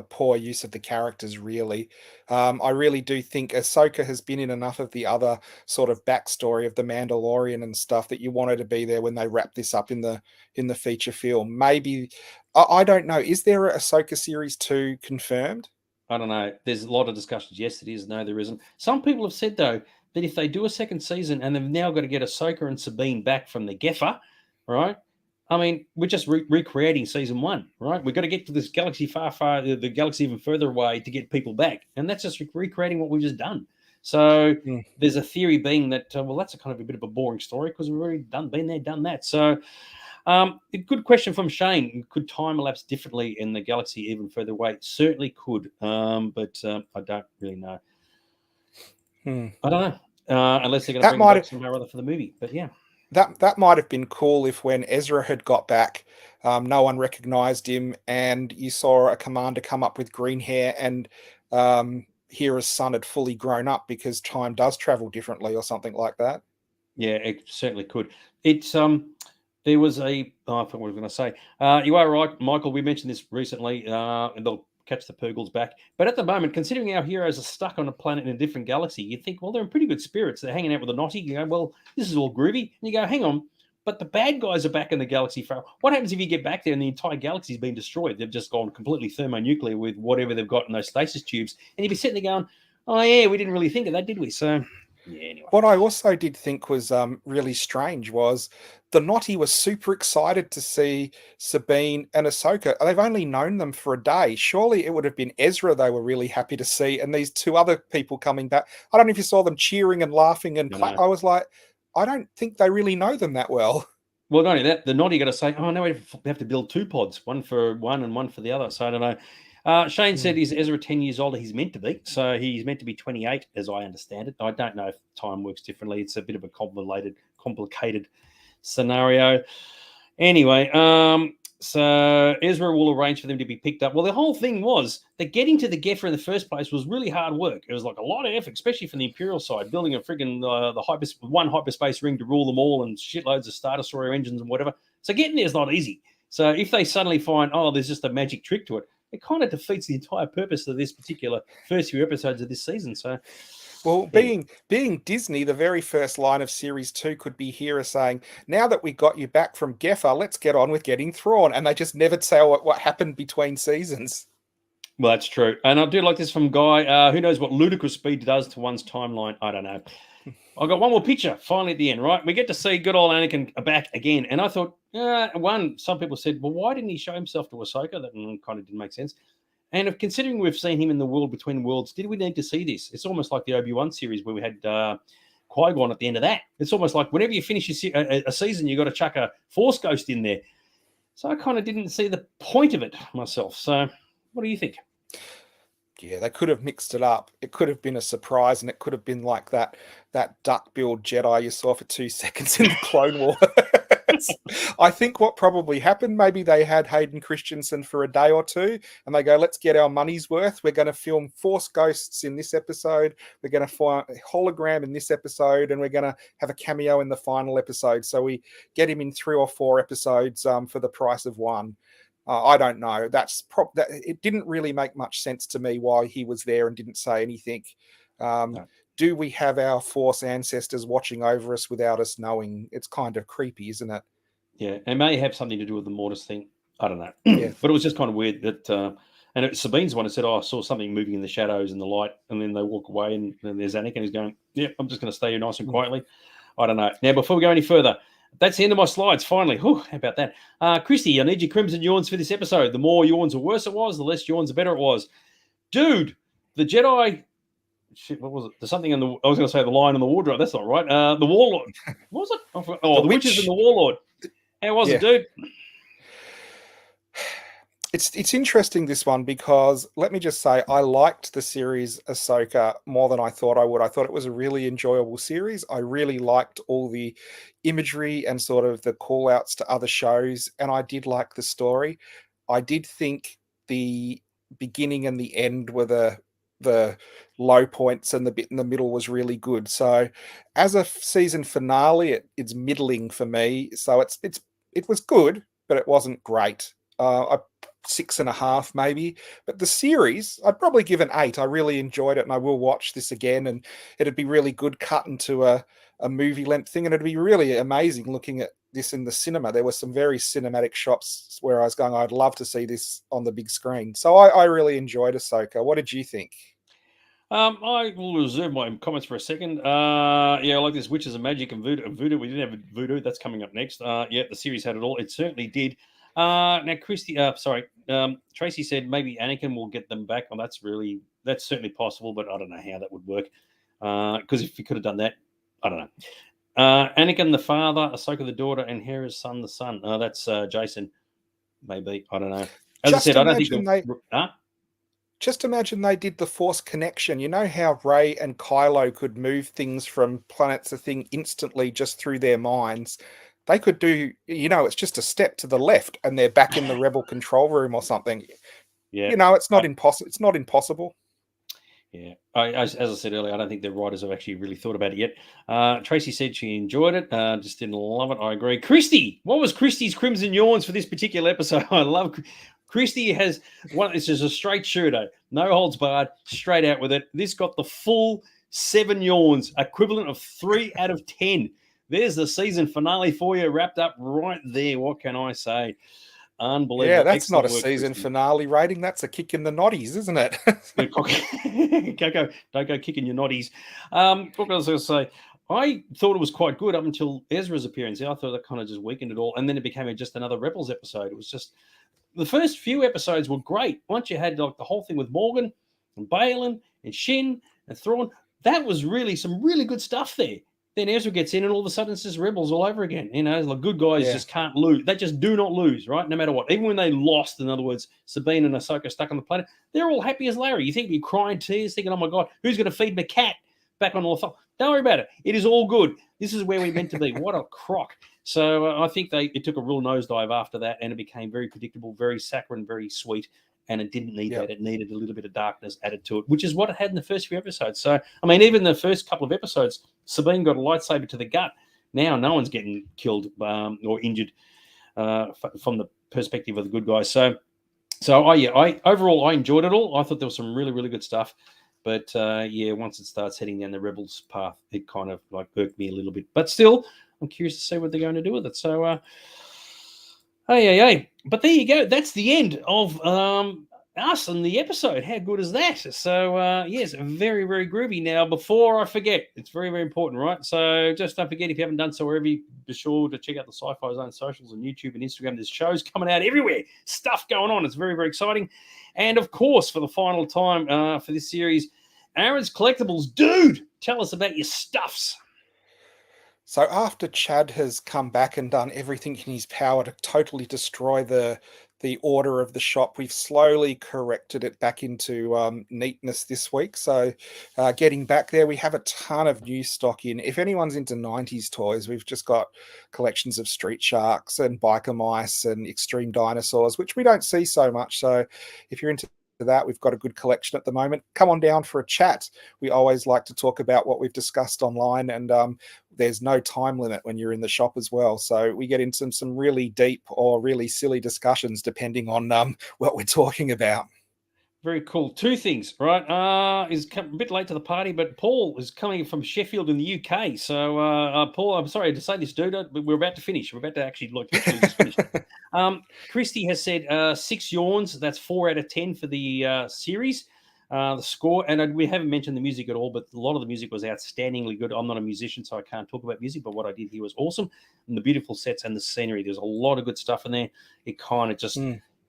poor use of the characters, really. I really do think Ahsoka has been in enough of the other sort of backstory of the Mandalorian and stuff that you wanted to be there when they wrap this up in the feature film. Maybe, I don't know. Is there a Ahsoka Series 2 confirmed? I don't know. There's a lot of discussions. Yes, it is. No, there isn't. Some people have said, though, that if they do a second season and they've now got to get Ahsoka and Sabine back from the Geffer, right? I mean, we're just recreating season 1, right? We've got to get to this galaxy the galaxy even further away to get people back. And that's just recreating what we've just done. So there's a theory being that, well, that's a kind of a bit of a boring story because we've already been there, done that. So a good question from Shane. Could time elapse differently in the galaxy even further away? Certainly could, but I don't really know. I don't know. Unless they're going to bring it back somehow or other for the movie. But yeah. That might have been cool if when Ezra had got back, no one recognized him, and you saw a commander come up with green hair, and Hera's son had fully grown up because time does travel differently or something like that. Yeah, it certainly could. It's there was I forgot what I was going to say. You are right, Michael. We mentioned this recently, and they'll catch the Purgles back. But at the moment, considering our heroes are stuck on a planet in a different galaxy, you think, well, they're in pretty good spirits. They're hanging out with the naughty. You go, well, this is all groovy. And you go, hang on, but the bad guys are back in the galaxy. What happens if you get back there and the entire galaxy's been destroyed? They've just gone completely thermonuclear with whatever they've got in those stasis tubes. And you'd be sitting there going, oh, yeah, we didn't really think of that, did we? So, yeah, anyway. What I also did think was really strange was the Naughty was super excited to see Sabine and Ahsoka. They've only known them for a day. Surely it would have been Ezra they were really happy to see, and these two other people coming back. I don't know if you saw them cheering and laughing and I was like, I don't think they really know them that well. Well, not only that, the Naughty got to say, oh, no, we have to build 2 pods, one for one and one for the other. So I don't know. Shane said, is Ezra 10 years older? He's meant to be. So he's meant to be 28, as I understand it. I don't know if time works differently. It's a bit of a complicated scenario. Anyway, so Ezra will arrange for them to be picked up. Well, the whole thing was that getting to the Geffer in the first place was really hard work. It was like a lot of effort, especially from the Imperial side, building a friggin' one hyperspace ring to rule them all and shitloads of Star Destroyer engines and whatever. So getting there is not easy. So if they suddenly find, oh, there's just a magic trick to it, it kind of defeats the entire purpose of this particular first few episodes of this season. So, well, being Disney, the very first line of Series 2 could be Hera saying, now that we got you back from Geffer, let's get on with getting Thrawn. And they just never tell what happened between seasons. Well, that's true. And I do like this from Guy. Who knows what ludicrous speed does to one's timeline? I don't know. I got one more picture finally at the end, right? We get to see good old Anakin back again. And I thought, some people said, well, why didn't he show himself to Ahsoka? That kind of didn't make sense. And considering we've seen him in the world between worlds, did we need to see this? It's almost like the Obi-Wan series where we had Qui-Gon at the end of that. It's almost like whenever you finish a season, you've got to chuck a Force Ghost in there. So I kind of didn't see the point of it myself. So what do you think? Yeah, they could have mixed it up. It could have been a surprise, and it could have been like that duck-billed Jedi you saw for 2 seconds in the Clone Wars. I think what probably happened, maybe they had Hayden Christensen for a day or two and they go, let's get our money's worth. We're going to film Force Ghosts in this episode. We're going to find a hologram in this episode, and we're going to have a cameo in the final episode. So we get him in 3 or 4 episodes for the price of one. I don't know. It didn't really make much sense to me why he was there and didn't say anything. No. Do we have our Force ancestors watching over us without us knowing? It's kind of creepy, isn't it? Yeah, it may have something to do with the Mortis thing. I don't know. Yeah. But it was just kind of weird that, Sabine's one who said, I saw something moving in the shadows and the light, and then they walk away, and then there's Anakin who's going, yeah, I'm just going to stay here nice and quietly. I don't know. Now, before we go any further, that's the end of my slides, finally. Whew, how about that? Christy, I need your crimson yawns for this episode. The more yawns, the worse it was. The less yawns, the better it was. Dude, the Jedi... Shit, what was it? There's something in the... I was going to say the Lion and the Wardrobe. That's not right. The Warlord. What was it? The Witches and the Warlord. How was it, dude? It's interesting, this one, because let me just say, I liked the series Ahsoka more than I thought I would. I thought it was a really enjoyable series. I really liked all the imagery and sort of the call outs to other shows, and I did like the story. I did think the beginning and the end were the low points, and the bit in the middle was really good. So as a season finale, it's middling for me. So it was good, but it wasn't great. 6.5 maybe, but the series I'd probably give an 8. I really enjoyed it, and I will watch this again, and it'd be really good cut into a movie length thing, and it'd be really amazing looking at this in the cinema. There were some very cinematic shots where I was going, I'd love to see this on the big screen. So I really enjoyed Ahsoka. What did you think? I will reserve my comments for a second. Yeah, I like this Witches of Magic and Voodoo. We didn't have Voodoo. That's coming up next. Yeah, the series had it all. It certainly did. Now, Tracy said maybe Anakin will get them back. Well, that's certainly possible, but I don't know how that would work. Because if he could have done that, I don't know. Anakin the father, Ahsoka the daughter, and Hera's son the son. That's Jason. Maybe, I don't know. As I said, I don't think just imagine they did the Force connection. You know how Rey and Kylo could move things from planet to thing instantly just through their minds? They could do, it's just a step to the left and they're back in the Rebel control room or something. Yeah. It's not impossible. It's not impossible. Yeah. As I said earlier, I don't think the writers have actually really thought about it yet. Tracy said she enjoyed it, just didn't love it. I agree. Christy, what was Christy's Crimson Yawns for this particular episode? I love Christy has one. It's just a straight shooter, no holds barred, straight out with it. This got the full 7 yawns, equivalent of 3 out of 10. There's the season finale for you, wrapped up right there. What can I say? Unbelievable. Yeah, that's not a season finale rating. That's a kick in the noddies, isn't it? Don't go kicking your noddies. What was I going to say? I thought it was quite good up until Ezra's appearance. I thought that kind of just weakened it all. And then it became just another Rebels episode. It was just... The first few episodes were great. Once you had like the whole thing with Morgan and Balin and Shin and Thrawn, that was really some really good stuff there. Then Ezra gets in and all of a sudden it's just Rebels all over again. The good guys just can't lose. They just do not lose, right? No matter what. Even when they lost, in other words, Sabine and Ahsoka stuck on the planet, they're all happy as Larry. You think you're crying tears, thinking, oh my God, who's going to feed my cat back on Lothal? Don't worry about it. It is all good. This is where we're meant to be. What a crock. So I think it took a real nosedive after that, and it became very predictable, very saccharine, very sweet, and it didn't need that. It needed a little bit of darkness added to it, which is what it had in the first few episodes. So, I mean, even the first couple of episodes, Sabine got a lightsaber to the gut. Now no one's getting killed or injured from the perspective of the good guys. So overall, I enjoyed it all. I thought there was some really, really good stuff. But, once it starts heading down the Rebels path, it kind of like irked me a little bit. But still, I'm curious to see what they're going to do with it. So, But there you go. That's the end of us and the episode. How good is that? So, yes, very, very groovy. Now, before I forget, it's very, very important, right? So just don't forget, if you haven't done so already, be sure to check out the Sci-Fi Zone socials on YouTube and Instagram. There's shows coming out everywhere. Stuff going on. It's very, very exciting. And, of course, for the final time for this series, Aaron's Collectibles. Dude, tell us about your stuffs. So after Chad has come back and done everything in his power to totally destroy the order of the shop, we've slowly corrected it back into neatness this week. So getting back there, we have a ton of new stock in. If anyone's into 90s toys, we've just got collections of Street Sharks and Biker Mice and Extreme Dinosaurs, which we don't see so much. So if you're into that, we've got a good collection at the moment. Come on down for a chat. We always like to talk about what we've discussed online, and there's no time limit when you're in the shop as well. So we get into some really deep or really silly discussions depending on what we're talking about. Very cool. Two things, right? Is a bit late to the party, but Paul is coming from Sheffield in the UK. So, Paul, I'm sorry to say this, dude, but we're about to finish. We're about to actually, like, literally just finish. Christy has said 6 yawns. That's 4 out of 10 for the series. The score, and we haven't mentioned the music at all, but a lot of the music was outstandingly good. I'm not a musician, so I can't talk about music, but what I did here was awesome. And the beautiful sets and the scenery. There's a lot of good stuff in there. It kind of just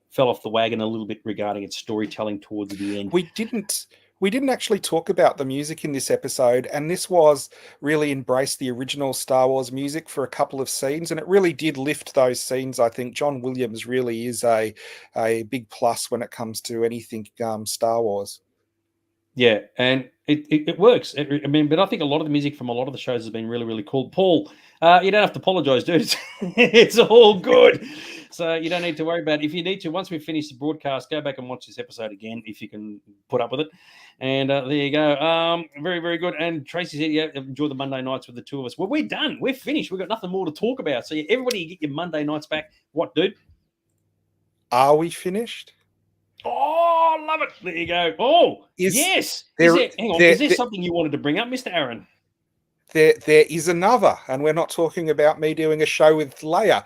fell off the wagon a little bit regarding its storytelling towards the end. We didn't actually talk about the music in this episode, and this was really embraced the original Star Wars music for a couple of scenes, and it really did lift those scenes. I think John Williams really is a big plus when it comes to anything Star Wars. Yeah, and it works. I mean, but I think a lot of the music from a lot of the shows has been really, really cool. Paul, you don't have to apologize, dude. It's all good. So you don't need to worry about it. If you need to, once we finish the broadcast, go back and watch this episode again if you can put up with it. And there you go. Very, very good. And Tracy said, yeah, enjoy the Monday nights with the two of us. Well, we're done. We're finished. We've got nothing more to talk about. So everybody get your Monday nights back. What, dude? Are we finished? Oh, love it. There you go. Oh, yes. Hang on. Is there something you wanted to bring up, Mr. Aaron? There is another, and we're not talking about me doing a show with Leia.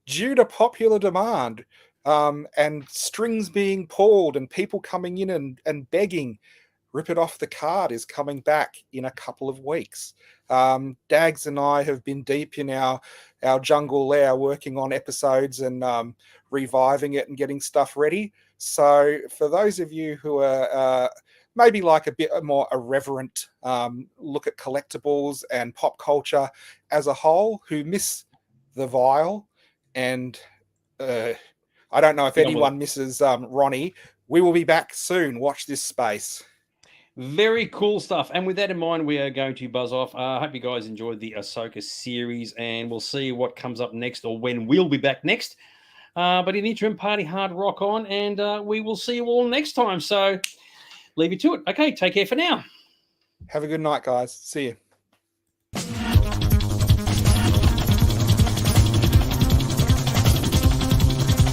Due to popular demand and strings being pulled and people coming in and begging, Rip It Off the Card is coming back in a couple of weeks. Dags and I have been deep in our jungle lair working on episodes and reviving it and getting stuff ready. So for those of you who are maybe like a bit more irreverent look at collectibles and pop culture as a whole, who miss the vial, and I don't know if anyone misses Ronnie, we will be back soon. Watch this space. Very cool stuff. And with that in mind, we are going to buzz off. I hope you guys enjoyed the Ahsoka series, and we'll see what comes up next or when we'll be back next. But in the interim, party hard, rock on, and we will see you all next time. So leave you to it. Okay, take care for now. Have a good night, guys. See you.